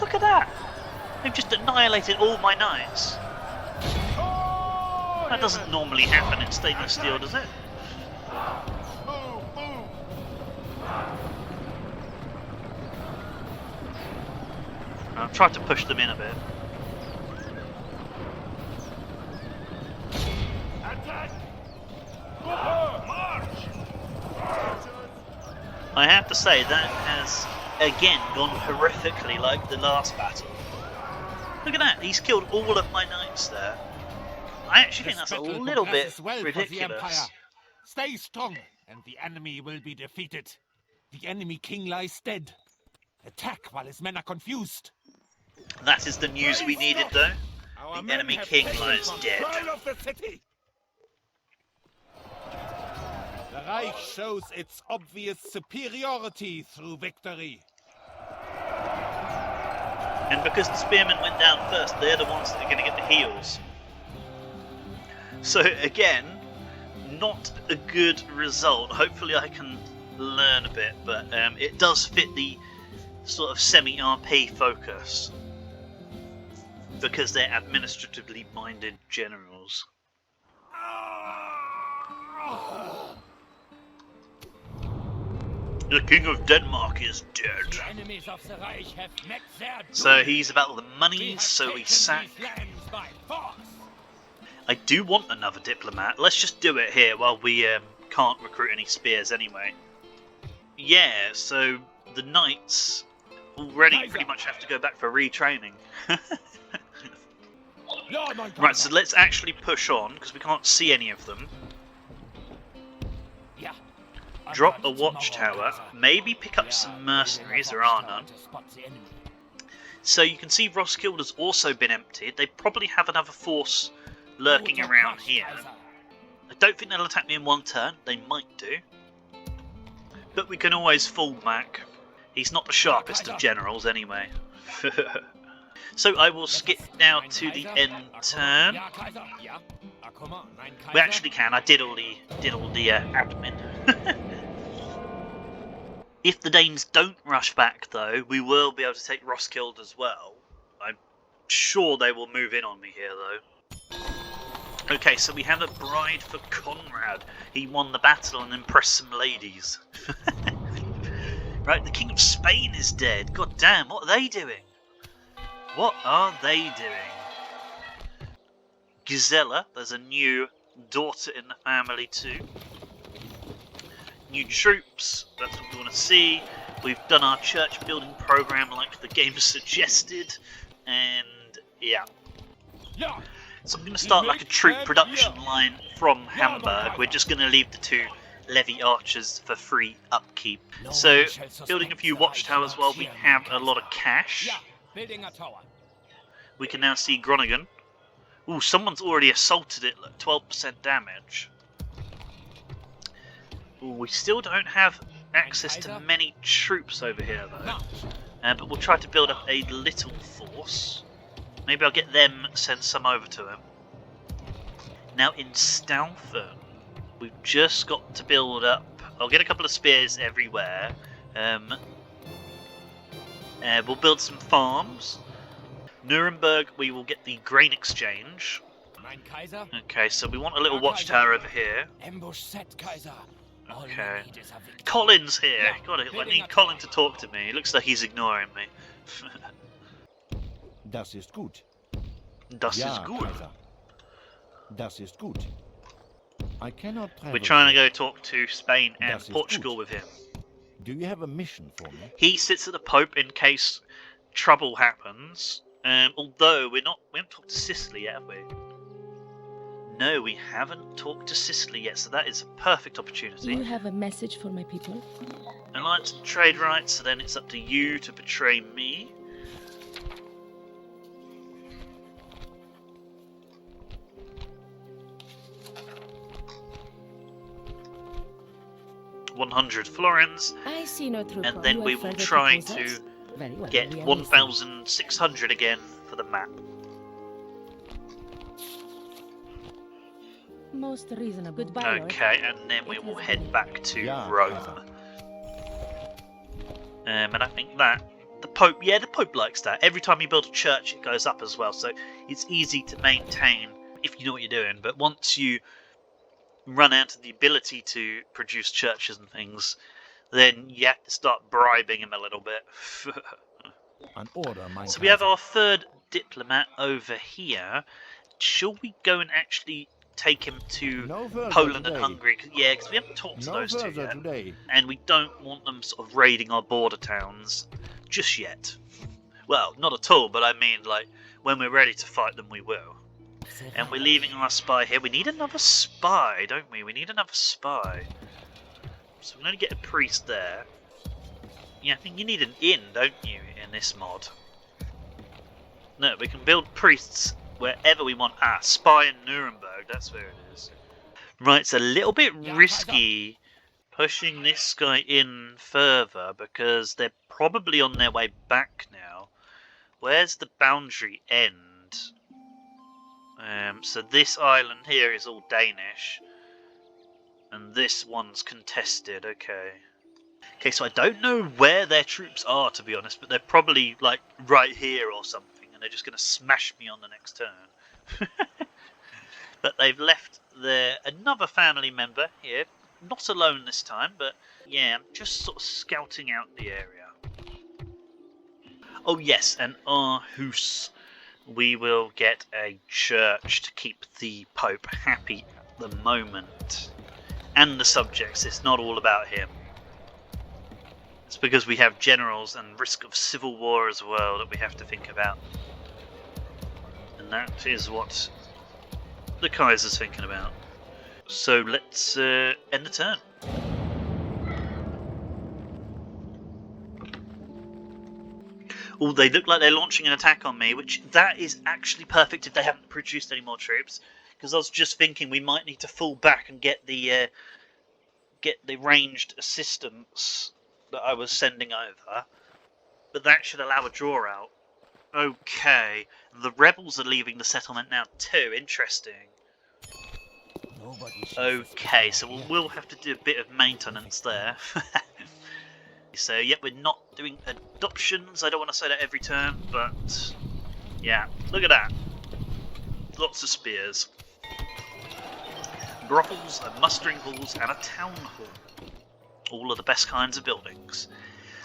Look at that! They've just annihilated all my knights. That doesn't normally happen in stainless steel, does it? I've tried to push them in a bit. I have to say that has again gone horrifically like the last battle. Look at that, he's killed all of my knights there. I actually think that's a little bit ridiculous. Stay strong, and the enemy will be defeated. The enemy king lies dead. Attack while his men are confused. That is the news we needed, though. The enemy king lies dead. The Reich shows its obvious superiority through victory. And because the spearmen went down first, they're the ones that are going to get the heals. So again, not a good result. Hopefully I can learn a bit, but it does fit the sort of semi-RP focus. Because they're administratively minded generals. The King of Denmark is dead. So he's about the money, so we sack. I do want another diplomat. Let's just do it here while we can't recruit any spears anyway. Yeah, so the knights already pretty much have to go back for retraining. Right, so let's actually push on, because we can't see any of them. Drop a watchtower, maybe pick up some mercenaries, there are none. So you can see Roskilde has also been emptied. They probably have another force lurking around here. I don't think they'll attack me in one turn, they might do. But we can always fall back. He's not the sharpest of generals anyway. So I will skip now to the end turn. We actually can. I did all the admin. If the Danes don't rush back, though, we will be able to take Roskilde as well. I'm sure they will move in on me here, though. Okay, so we have a bride for Conrad. He won the battle and impressed some ladies. Right, the King of Spain is dead. God damn, what are they doing? What are they doing? Gisela, there's a new daughter in the family too. New troops, that's what we want to see. We've done our church building program like the game suggested. And yeah. So I'm going to start like a troop production line from Hamburg. We're just going to leave the 2 levy archers for free upkeep. So building a few watchtowers while we have a lot of cash. Building a tower. We can now see Groningen. Ooh, someone's already assaulted it, look, 12% damage. Ooh, we still don't have access to many troops over here though. But we'll try to build up a little force. Maybe I'll get them, send some over to him. Now in Stalfern, we've just got to build up. I'll get a couple of spears everywhere. We'll build some farms. Nuremberg, we will get the grain exchange. Okay, so we want a little watchtower over here. Okay. Colin's here. God, I need Colin to talk to me. It looks like he's ignoring me. Das ist gut. Das ist gut. Kaiser. Das ist gut. I cannot travel. We're trying to go talk to Spain and Portugal with him. Do you have a mission for me? He sits at the Pope in case trouble happens. Although we haven't talked to Sicily yet, have we? No, we haven't talked to Sicily yet, so that is a perfect opportunity. You have a message for my people? Alliance and trade rights, so then it's up to you to betray me. 100 florins, I see no true and then we will try to get 1,600 again for the map. Most reasonable. Goodbye, Okay, and then we will head back to Rome. And I think that the Pope likes that. Every time you build a church, it goes up as well, so it's easy to maintain if you know what you're doing. But once you run out of the ability to produce churches and things, then you have to start bribing him a little bit. An order, my So we have our third diplomat over here. Shall we go and actually take him to Poland and Hungary? Yeah, because we haven't talked to those two yet. And we don't want them sort of raiding our border towns just yet. Well, not at all, but I mean, like, when we're ready to fight them, we will. And we're leaving our spy here. We need another spy, don't we? We need another spy. So we're going to get a priest there. Yeah, I think you need an inn, don't you, in this mod? No, we can build priests wherever we want. Ah, spy in Nuremberg, that's where it is. Right, it's a little bit risky pushing this guy in further because they're probably on their way back now. Where's the boundary end? So this island here is all Danish. And this one's contested, okay. Okay, so I don't know where their troops are, to be honest, but they're probably, like, right here or something, and they're just going to smash me on the next turn. But they've left another family member here, not alone this time, but, yeah, just sort of scouting out the area. Oh, yes, and Arhus. We will get a church to keep the Pope happy at the moment. And the subjects, it's not all about him. It's because we have generals and risk of civil war as well that we have to think about. And that is what the Kaiser's thinking about. So let's end the turn. Oh, they look like they're launching an attack on me, which that is actually perfect if they haven't produced any more troops. Because I was just thinking we might need to fall back and get the ranged assistance that I was sending over. But that should allow a draw out. Okay, the rebels are leaving the settlement now too. Interesting. Okay, so we'll have to do a bit of maintenance there. So, yeah, we're not doing adoptions. I don't want to say that every turn, but yeah, look at that. Lots of spears. Brothels, and mustering halls, and a town hall. All of the best kinds of buildings.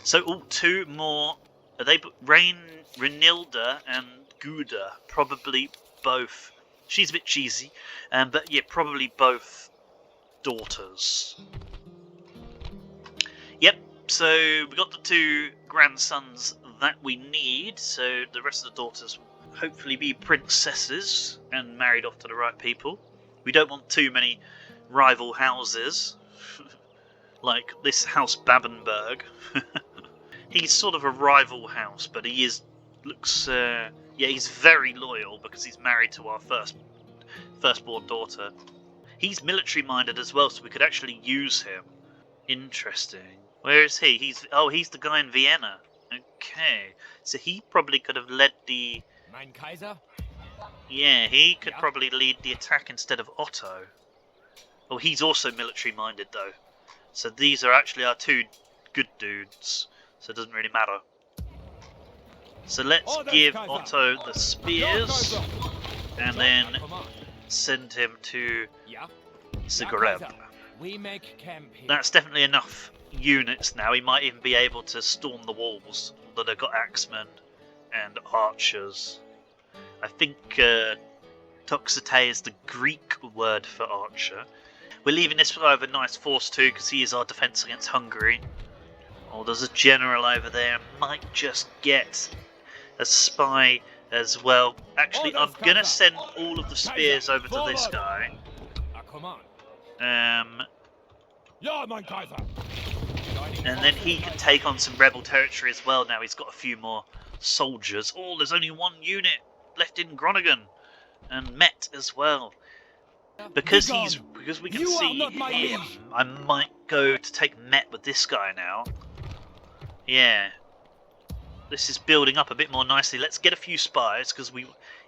So, two more. Are they Renilda and Gouda? Probably both. She's a bit cheesy, but yeah, probably both daughters. Yep. So we got the two grandsons that we need, so the rest of the daughters will hopefully be princesses and married off to the right people. We don't want too many rival houses, like this House Babenberg. He's sort of a rival house, but he he's very loyal because he's married to our firstborn daughter. He's military minded as well, so we could actually use him. Interesting. Where is he? He's the guy in Vienna. Okay, so he probably could have led the. Mein Kaiser? Yeah, he could probably lead the attack instead of Otto. Oh, he's also military minded though. So these are actually our two good dudes. So it doesn't really matter. So let's give Otto the spears, and then send him to Zagreb. We make camp here. That's definitely enough units now. He might even be able to storm the walls, although they've got axemen and archers. I think Toxite is the Greek word for archer. We're leaving this guy with a nice force too, because he is our defence against Hungary. Oh, there's a general over there. Might just get a spy as well. Actually, I'm going to send all of the spears over to this guy. And then he can take on some rebel territory as well. Now he's got a few more soldiers. Oh, there's only one unit left in Groningen, and Met as well. Because we can see him, I might go to take Met with this guy now. Yeah. This is building up a bit more nicely. Let's get a few spies, because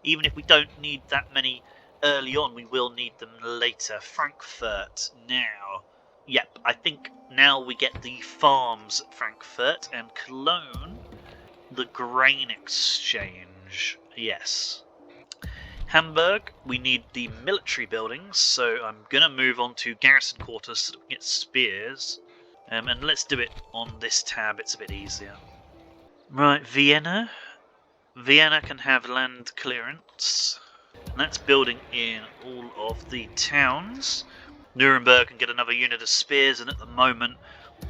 even if we don't need that many early on, we will need them later. Frankfurt now. Yep, I think now we get the farms at Frankfurt, and Cologne, the grain exchange. Yes. Hamburg, we need the military buildings, so I'm going to move on to garrison quarters so that we get spears. And let's do it on this tab, it's a bit easier. Right, Vienna. Vienna can have land clearance. And that's building in all of the towns. Nuremberg can get another unit of spears, and at the moment,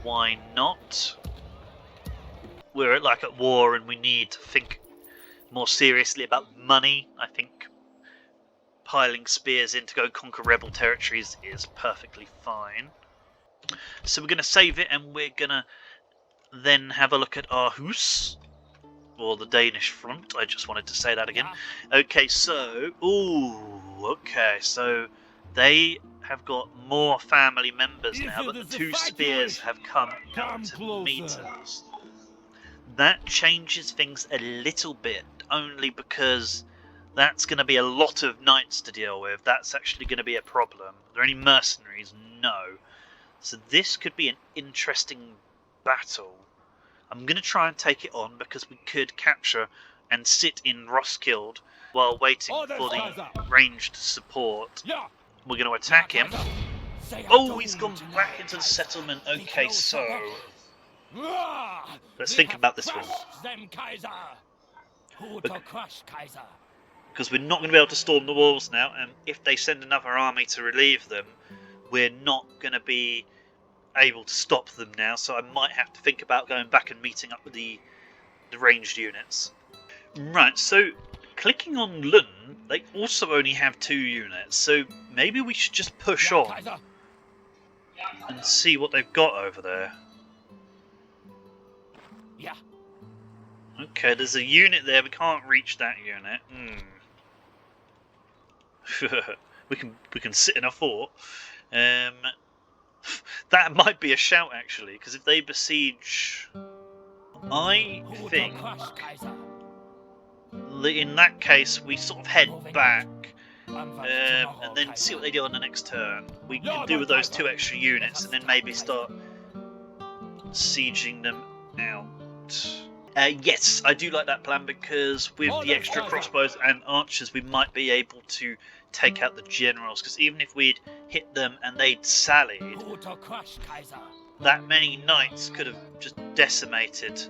why not? We're at war and we need to think more seriously about money. I think piling spears in to go conquer rebel territories is perfectly fine. So we're going to save it, and we're going to then have a look at Arhus, or the Danish front. I just wanted to say that again. Okay, so... so they have got more family members now, but the 2 spears have come out to meet us. That changes things a little bit, only because that's going to be a lot of knights to deal with. That's actually going to be a problem. Are there any mercenaries? No. So this could be an interesting battle. I'm going to try and take it on because we could capture and sit in Roskilde while waiting for the ranged support. We're going to attack him. Oh, he's gone back into the settlement. Okay, so let's think about this one. Because we're not going to be able to storm the walls now, and if they send another army to relieve them, we're not going to be able to stop them now, so I might have to think about going back and meeting up with the ranged units. Right, so clicking on Lund, they also only have 2 units, so maybe we should just push on and see what they've got over there. Okay, there's a unit there, we can't reach that unit. we can sit in a fort. That might be a shout, actually, because if they besiege, I think in that case we sort of head back and then see what they do on the next turn. We can do with those 2 extra units and then maybe start sieging them out. Yes, I do like that plan, because with the extra crossbows and archers we might be able to take out the generals, because even if we'd hit them and they'd sallied, that many knights could have just decimated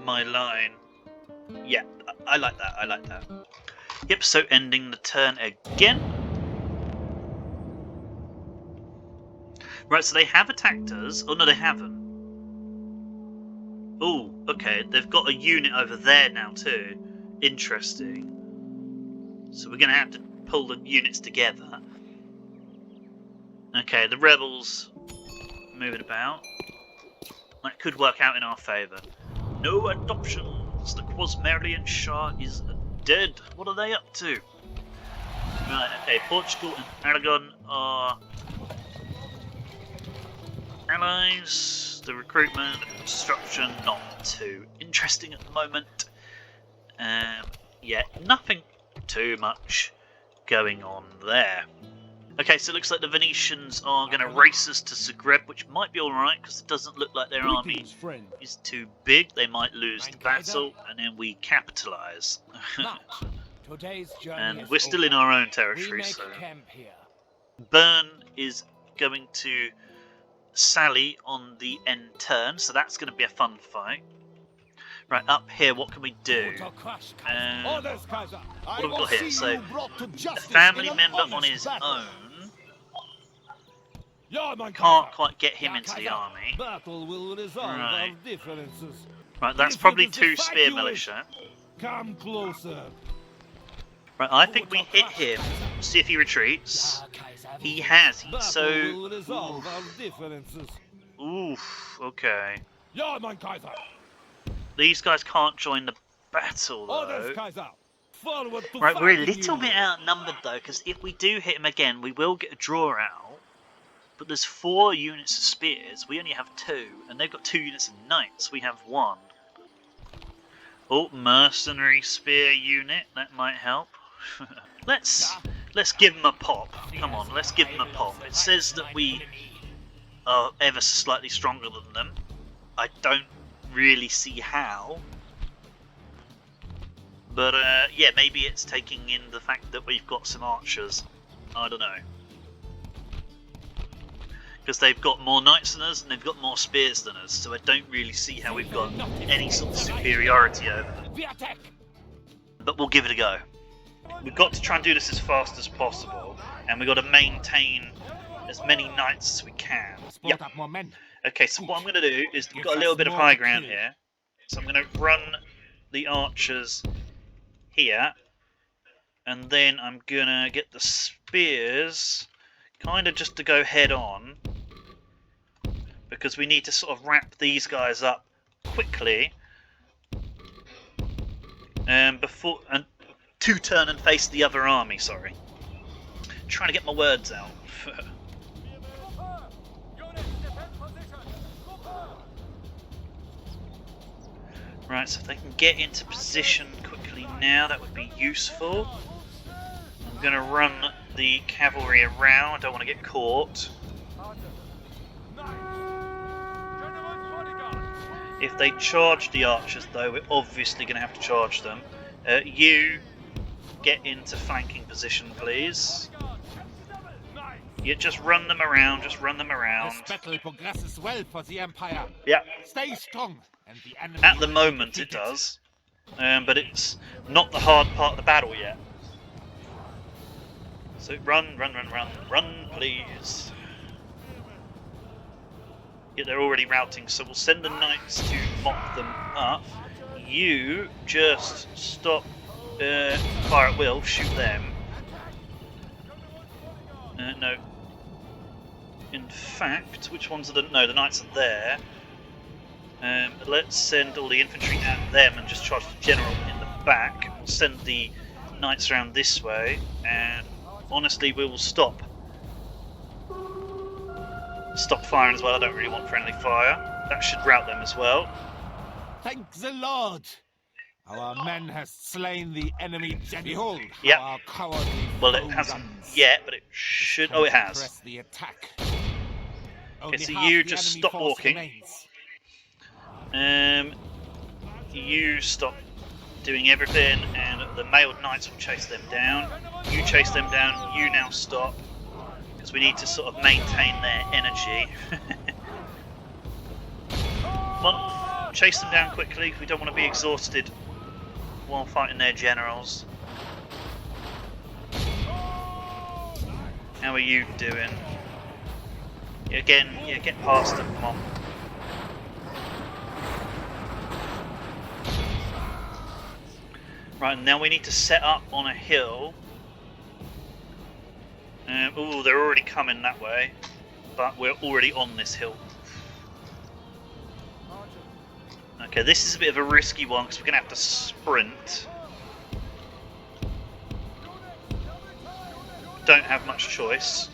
my line. Yeah, I like that. Yep, so ending the turn again. Right, so they have attacked us. Oh no, they haven't. Oh, okay, they've got a unit over there now too. Interesting. So we're going to have to pull the units together. Okay, the rebels moving about. That could work out in our favour. No adoptions. The Quasmerian Shah is dead. What are they up to? Right, okay, Portugal and Aragon are allies. The recruitment, construction, not too interesting at the moment. Yeah, nothing too much going on there. Okay, so it looks like the Venetians are going to race us to Zagreb, which might be alright, because it doesn't look like their army is too big. They might lose the battle, and then we capitalise. And we're still in our own territory, so Bern is going to sally on the end turn, so that's going to be a fun fight. Right, up here, what can we do? What have we got here? So, a family member on his own. Can't quite get him into the army. Right, that's probably 2 spear militia. Right, I think we hit him, see if he retreats. He has, so... Oof, okay. These guys can't join the battle, though. Right, we're a little bit outnumbered, though, because if we do hit him again, we will get a draw out. But there's 4 units of spears, we only have 2, and they've got 2 units of knights, we have 1. Oh, mercenary spear unit, that might help. Let's give them a pop. Come on, let's give them a pop. It says that we are ever so slightly stronger than them. I don't really see how. But yeah, maybe it's taking in the fact that we've got some archers. I don't know. Because they've got more knights than us and they've got more spears than us, so I don't really see how we've got any sort of superiority over them. But we'll give it a go. We've got to try and do this as fast as possible, and we've got to maintain as many knights as we can. Yep. Okay, so what I'm going to do is we've got a little bit of high ground here, so I'm going to run the archers here, and then I'm going to get the spears kind of just to go head on, because we need to sort of wrap these guys up quickly before and to turn and face the other army. Sorry, trying to get my words out. Right, so if they can get into position quickly now, that would be useful. I'm going to run the cavalry around. I don't want to get caught. If they charge the archers, though, we're obviously going to have to charge them. You get into flanking position, please. You just run them around. Just run them around. This battle progresses well for the Empire. Yeah. Stay strong, and the enemy. At the moment, it does, but it's not the hard part of the battle yet. So run, please. Yeah, they're already routing, so we'll send the knights to mop them up. You just stop, fire at will, shoot them. No. In fact, which ones are the... No, the knights are there. Let's send all the infantry at them and just charge the general in the back. We'll send the knights around this way, and honestly, we will stop firing as well. I don't really want friendly fire. That should rout them as well. Thank the Lord! Our men has slain the enemy general. Yep. Our cowardly Well, it hasn't yet, but it should. Oh, it has. Press the attack. Okay, so you just stop walking. You stop doing everything, and the mailed knights will chase them down. You chase them down. You now stop, because we need to sort of maintain their energy. Come on, chase them down quickly. We don't want to be exhausted while fighting their generals. How are you doing? Again, yeah, get past them. Come on. Right, now we need to set up on a hill. Oh, they're already coming that way, but we're already on this hill. Okay, this is a bit of a risky one because we're going to have to sprint. Don't have much choice.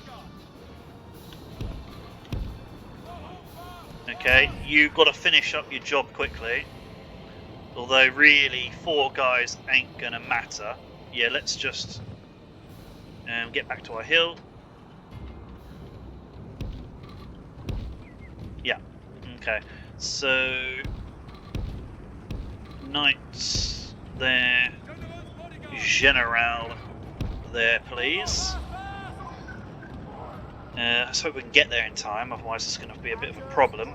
Okay, you've got to finish up your job quickly. Although really, 4 guys ain't gonna matter. Yeah, let's just get back to our hill. Yeah, okay. So, knights there, general there, please. Let's hope we can get there in time, otherwise it's going to be a bit of a problem.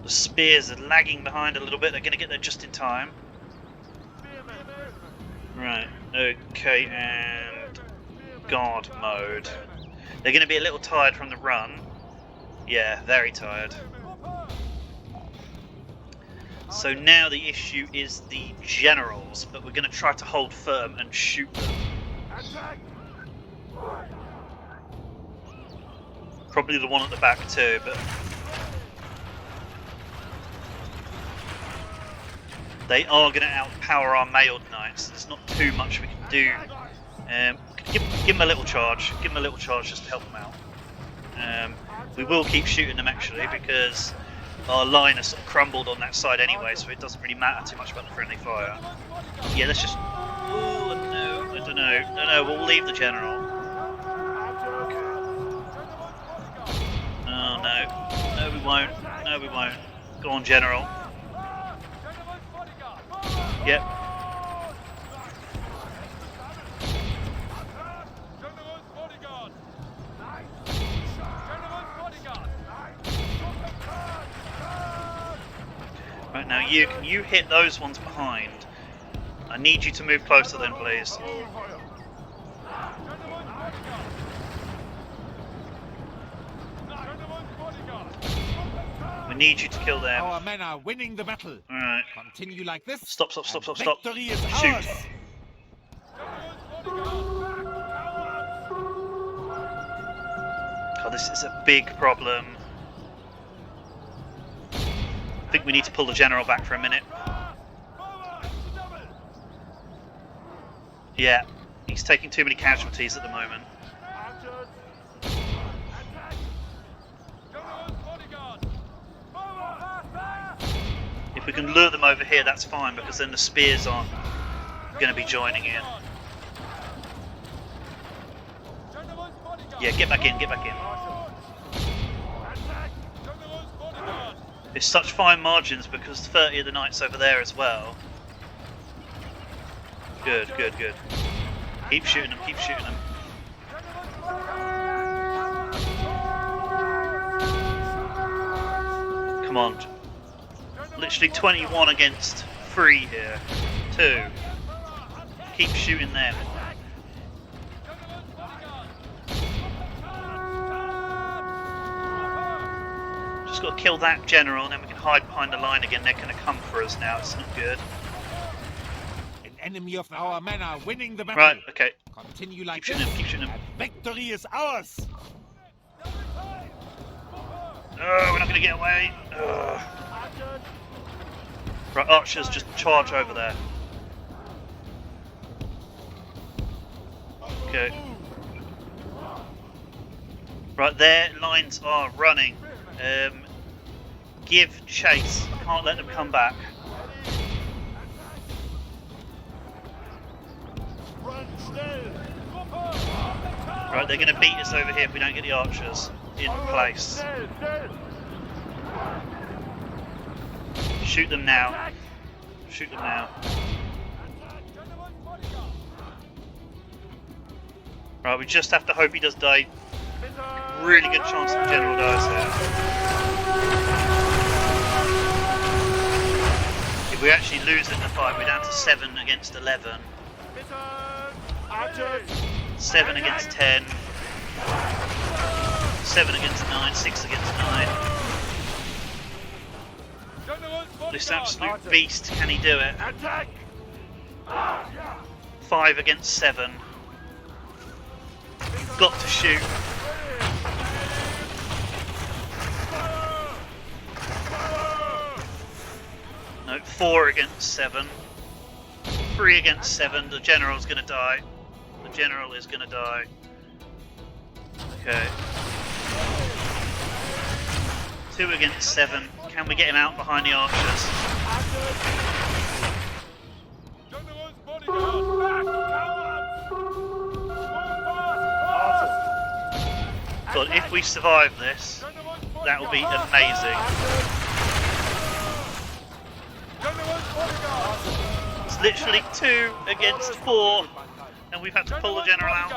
The spears are lagging behind a little bit, they're going to get there just in time. Right, okay, and guard mode. They're going to be a little tired from the run. Yeah, very tired. So now the issue is the generals, but we're going to try to hold firm and shoot them. Probably the one at the back too, but they are going to outpower our mailed knights. There's not too much we can do. Give them a little charge. Give them a little charge just to help them out. We will keep shooting them actually because our line has sort of crumbled on that side anyway, so it doesn't really matter too much about the friendly fire. Yeah, let's just... Oh, no, I don't know. No, we'll leave the general. Oh, no. No, we won't. No, we won't. Go on, general. Yep. Right, now can you hit those ones behind? I need you to move closer then, please. We need you to kill them. Our men are winning the battle. Alright. Continue like this. Stop. Victory is Shoot. ours. God, this is a big problem. I think we need to pull the general back for a minute. Yeah, he's taking too many casualties at the moment. If we can lure them over here, that's fine, because then the spears aren't going to be joining in. Yeah, get back in, get back in. It's such fine margins because 30 of the knights over there as well. Good. Keep shooting them, keep shooting them. Come on. Literally 21 against 3 here. 2. Keep shooting them. Just got to kill that general and then we can hide behind the line again. They're going to come for us now. It's not good. An enemy of our men are winning the battle. Right, okay. Continue like Keep this. shooting them. Victory is ours. Oh, we're not going to get away. Ugh. Right, archers, just charge over there. Okay. Right, their lines are running. Give chase. Can't let them come back. Right, they're going to beat us over here if we don't get the archers in place. Shoot them now. Shoot them now. Right, we just have to hope he does die. Really good chance that the general dies here. If we actually lose in the fight, we're down to 7 against 11. 7 against 10. 7 against 9, 6 against 9. This absolute beast, can he do it? 5 against 7. Got to shoot. No, 4 against 7. 3 against 7. The general's going to die. The general is going to die. Okay. 2 against 7. Can we get him out behind the archers? God, if we survive this, that will be amazing. It's literally 2 against 4, and we've had to pull the general out.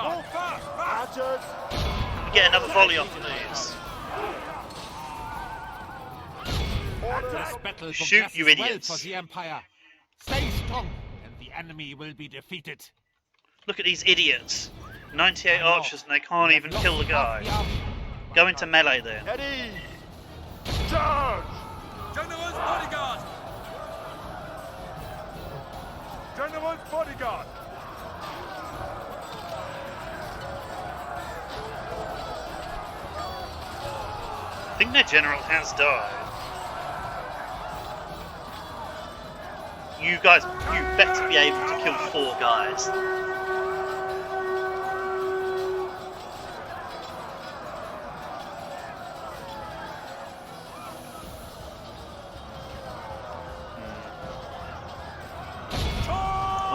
Can we get another volley off of these? This battle Shoot, you progresses idiots. well for the Empire. Stay strong, and the enemy will be defeated. Look at these idiots. 98 archers and they can't even kill the guy. Go into melee then. Ready! Charge! General's bodyguard! General's bodyguard! I think their general has died. You guys, you better be able to kill 4 guys.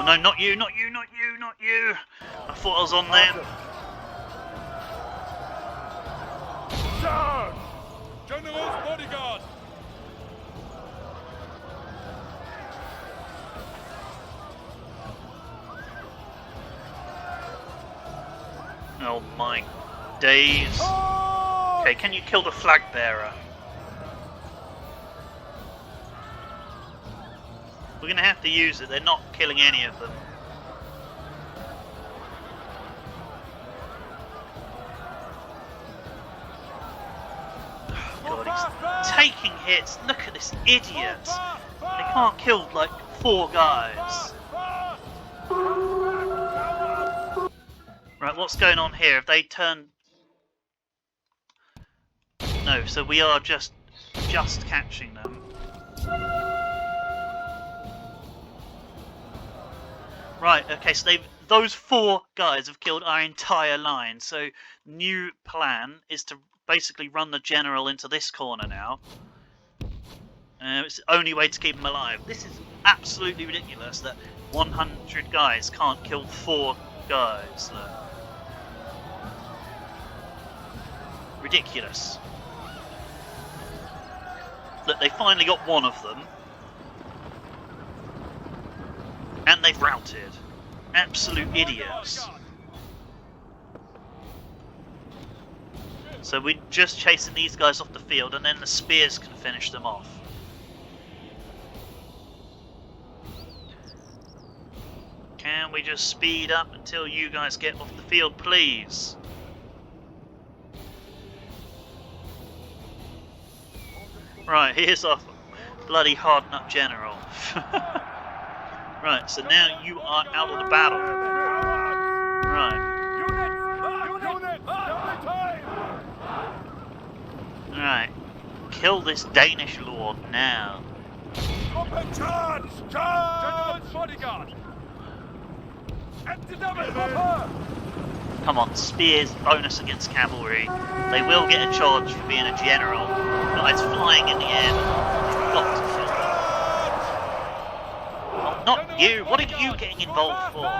no, not you, not you, not you, not you! I thought I was on them. Charge! General's bodyguard! Oh my days. Okay, can you kill the flag bearer? We're gonna have to use it, they're not killing any of them. God, he's taking hits. Look at this idiot. They can't kill like 4 guys. Right, what's going on here? Have they turned... No, so we are just catching them. Right, okay, so those 4 guys have killed our entire line. So new plan is to basically run the general into this corner now. It's the only way to keep him alive. This is absolutely ridiculous that 100 guys can't kill 4 guys. Look. Ridiculous. Look, they finally got one of them. And they've routed. Absolute idiots. So we're just chasing these guys off the field and then the spears can finish them off. Can we just speed up until you guys get off the field, please? Right, here's our bloody hard nut general. Right, so now you are out of the battle. Right. Right. Kill this Danish lord now. Charge! General's bodyguard! Come on, spears, bonus against cavalry. They will get a charge for being a general. Guys flying in the air. You've got to kill them. Oh, not you! What are you getting involved for?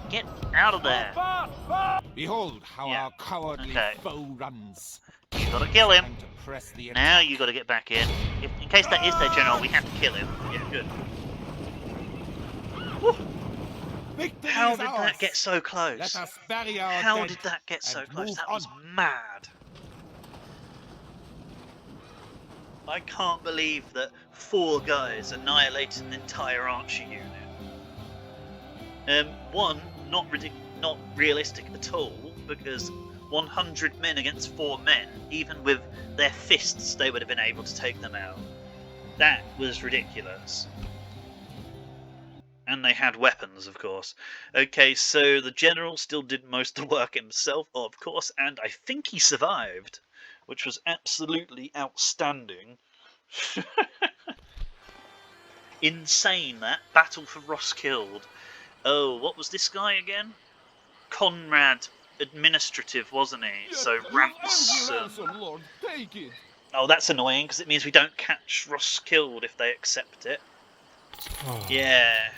Get out of there. Behold how our cowardly foe runs. You gotta kill him. Time to press the Now you gotta get back in. In case that is their general, we have to kill him. Yeah, good. Woo. How did that get so close? Let us bury our How dead did that get so and close? move That was on. mad. I can't believe that 4 guys annihilated an entire archer unit. One, not realistic at all, because 100 men against 4 men, even with their fists, they would have been able to take them out. That was ridiculous. And they had weapons, of course. Okay, so the general still did most of the work himself, of course, and I think he survived, which was absolutely outstanding. Insane, that. Battle for Roskilde. Oh, what was this guy again? Conrad Administrative, wasn't he? So ransom. Lord, take it. Oh, that's annoying, because it means we don't catch Roskilde if they accept it. Yeah.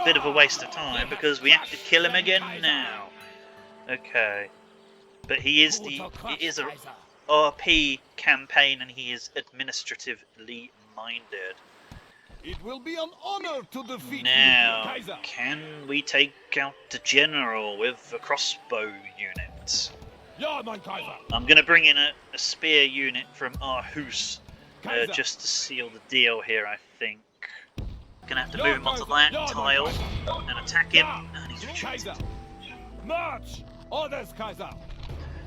Bit of a waste of time because we have to kill him again now. Okay. But it is a RP campaign and he is administratively minded. It will be an honor to defeat Now, you, Kaiser. can we take out the general with a crossbow unit? Ja, mein Kaiser. I'm going to bring in a spear unit from Arhus. Kaiser. Just to seal the deal here, I think. Gonna have to move him onto that tile and attack him, and he's retreated. Kaiser. March! Orders, Kaiser.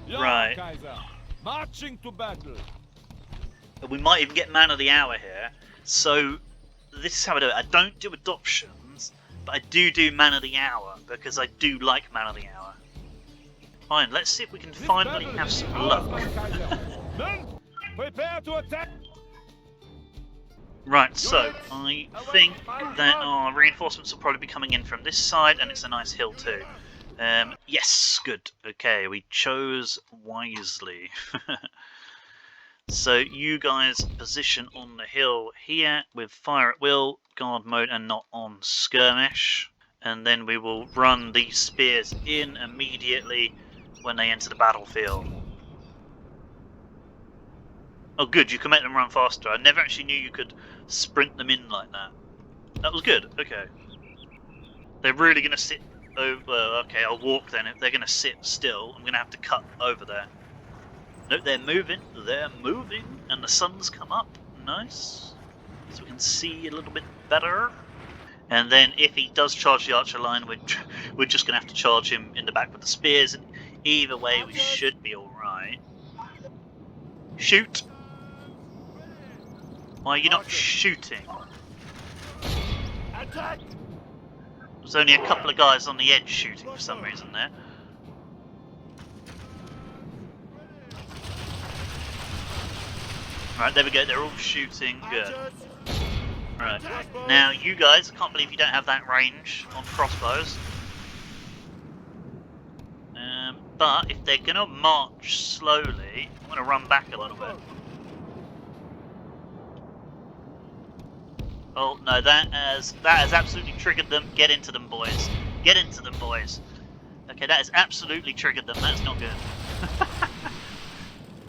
Ja, Right. Kaiser. Marching to battle. We might even get man of the hour here. So this is how I do it. I don't do adoptions, but I do man of the hour because I do like man of the hour. Fine, let's see if we can finally have some luck. Men, prepare to attack. Right, so I think that our reinforcements will probably be coming in from this side, and it's a nice hill too. Yes, good. Okay, we chose wisely. So you guys position on the hill here with fire at will, guard mode, and not on skirmish. And then we will run these spears in immediately when they enter the battlefield. Oh good, you can make them run faster. I never actually knew you could sprint them in like that. That was good, okay. They're really going to sit over... Okay, I'll walk then. If they're going to sit still, I'm going to have to cut over there. No, they're moving, and the sun's come up. Nice. So we can see a little bit better. And then if he does charge the archer line, we're just going to have to charge him in the back with the spears, and either way we should be alright. Shoot! Why are you not shooting? Attack! There's only a couple of guys on the edge shooting for some reason there. Right, there we go, they're all shooting, good. Right, now you guys, I can't believe you don't have that range on crossbows. But if they're going to march slowly, I'm going to run back a little bit. Oh no, that has absolutely triggered them. Get into them, boys. Get into them, boys. Okay, that has absolutely triggered them. That's not good.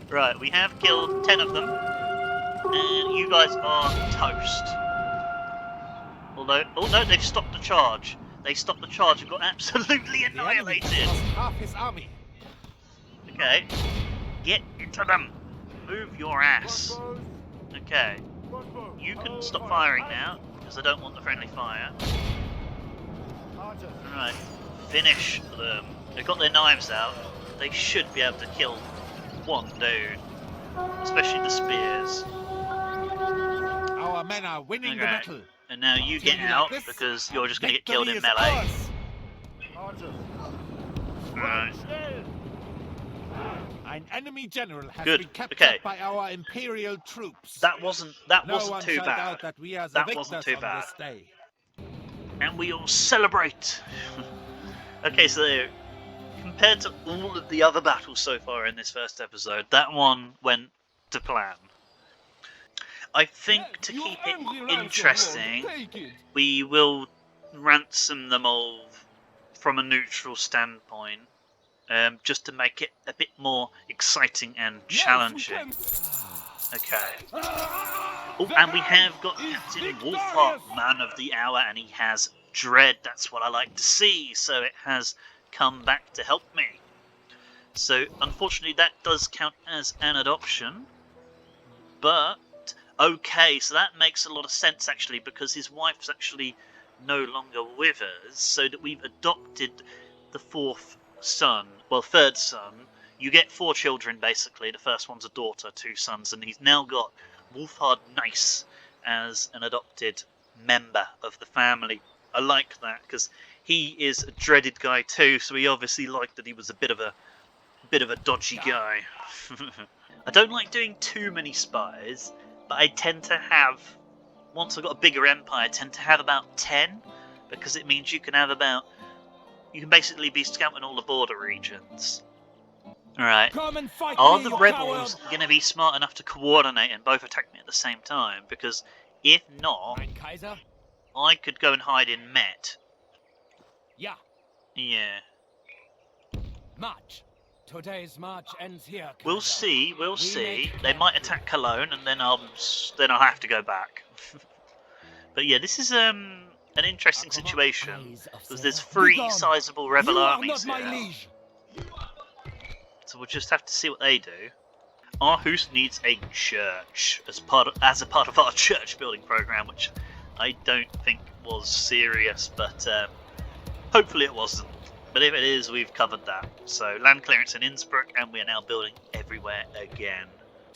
Right, we have killed 10 of them. And you guys are toast. Although, oh no, they've stopped the charge. They stopped the charge and got absolutely annihilated. Half his army. Okay, get into them. Move your ass. Okay, you can stop firing now, because I don't want the friendly fire. Alright, finish them. They've got their knives out. They should be able to kill one dude. Especially the spears. Our men are winning the battle. And now you get out, because you're just going to get killed in melee. Alright. An enemy general has Good. been captured Okay. by our imperial troops. That wasn't No one too shall bad. doubt that we are the That victors wasn't too on bad. this day. And we all celebrate. Okay, so compared to all of the other battles so far in this first episode, that one went to plan. I think to keep it interesting, we will ransom them all from a neutral standpoint, just to make it a bit more exciting and challenging. Okay. Oh, and we have got Captain Wolfhart, Man of the Hour, and he has dread. That's what I like to see. So it has come back to help me. So unfortunately that does count as an adoption. But, okay, so that makes a lot of sense actually, because his wife's actually no longer with us. So that we've adopted the third son. You get 4 children, basically. The first one's a daughter, 2 sons, and he's now got Wolfhard Nice as an adopted member of the family. I like that, because he is a dreaded guy too, so he obviously liked that he was a bit of a dodgy guy. I don't like doing too many spies, but I tend to have, once I've got a bigger empire, I tend to have about 10, because it means you can basically be scouting all the border regions. Alright, are the rebels going to be smart enough to coordinate and both attack me at the same time? Because if not, Kaiser? I could go and hide in Met. Yeah. Yeah. March. Today's march ends here. Kaiser. We'll see, we'll We see. make They might attack Cologne and then I'll have to go back. But yeah, this is an interesting situation. Because there's 3 sizable rebel armies here. So we'll just have to see what they do. Arhus needs a church as a part of our church building program, which I don't think was serious, but hopefully it wasn't. But if it is, we've covered that. So land clearance in Innsbruck, and we are now building everywhere again.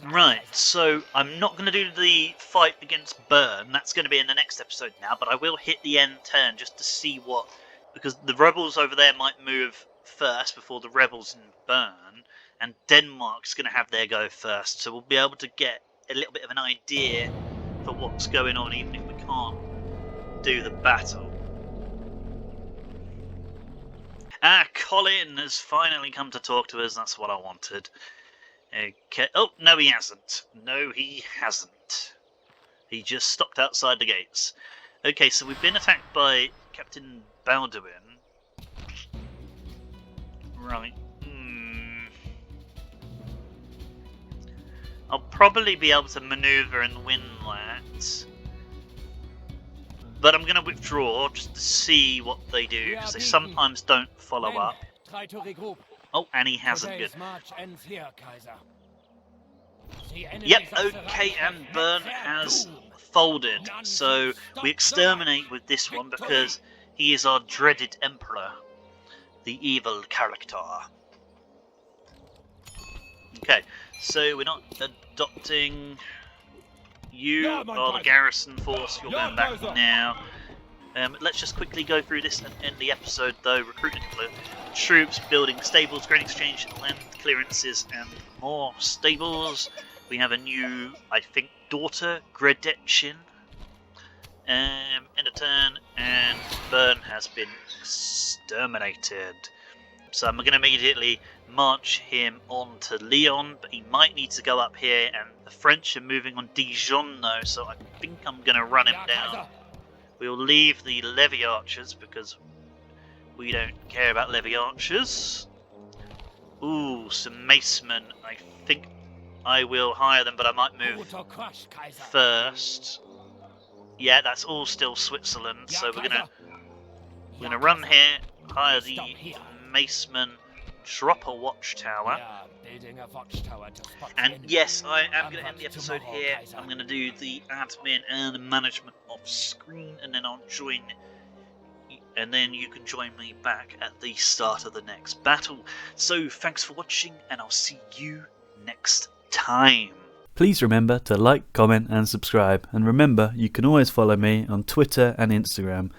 Right, so I'm not going to do the fight against Bern. That's going to be in the next episode now, but I will hit the end turn just to see what, because the rebels over there might move first before the rebels in Bern, and Denmark's going to have their go first, so we'll be able to get a little bit of an idea for what's going on, even if we can't do the battle. Colin has finally come to talk to us. That's what I wanted. Okay. Oh, no he hasn't. No he hasn't. He just stopped outside the gates. Okay, so we've been attacked by Captain Balduin. Right. I'll probably be able to maneuver and win that. But I'm going to withdraw just to see what they do, because they sometimes don't follow Men, up. try to regroup. Oh, and he hasn't. Good. Today's march ends here, Kaiser. The Yep, enemies of the okay, Reich and have Bern met their has doom. folded. None So can stop we exterminate with this one because he is our dreaded emperor. The evil character. Okay, so we're not adopting... You are the garrison force, you're going back now. Let's just quickly go through this and end the episode though. Recruiting troops, building stables, grain exchange, land clearances, and more stables. We have a new, I think, daughter, Gredetchin. End of turn, and Bern has been exterminated. So I'm going to immediately march him on to Lyon, but he might need to go up here, and the French are moving on Dijon though, so I think I'm going to run him down. We'll leave the levy archers because we don't care about levy archers. Ooh, some macemen. I think I will hire them, but I might move first. Yeah, that's all still Switzerland, so we're gonna run here, hire the macemen, drop a watchtower. And yes, I am going to end the episode here. I'm going to do the admin and the management off screen, and then I'll join, and then you can join me back at the start of the next battle. So thanks for watching, and I'll see you next time. Please remember to like, comment and subscribe, and remember you can always follow me on Twitter and Instagram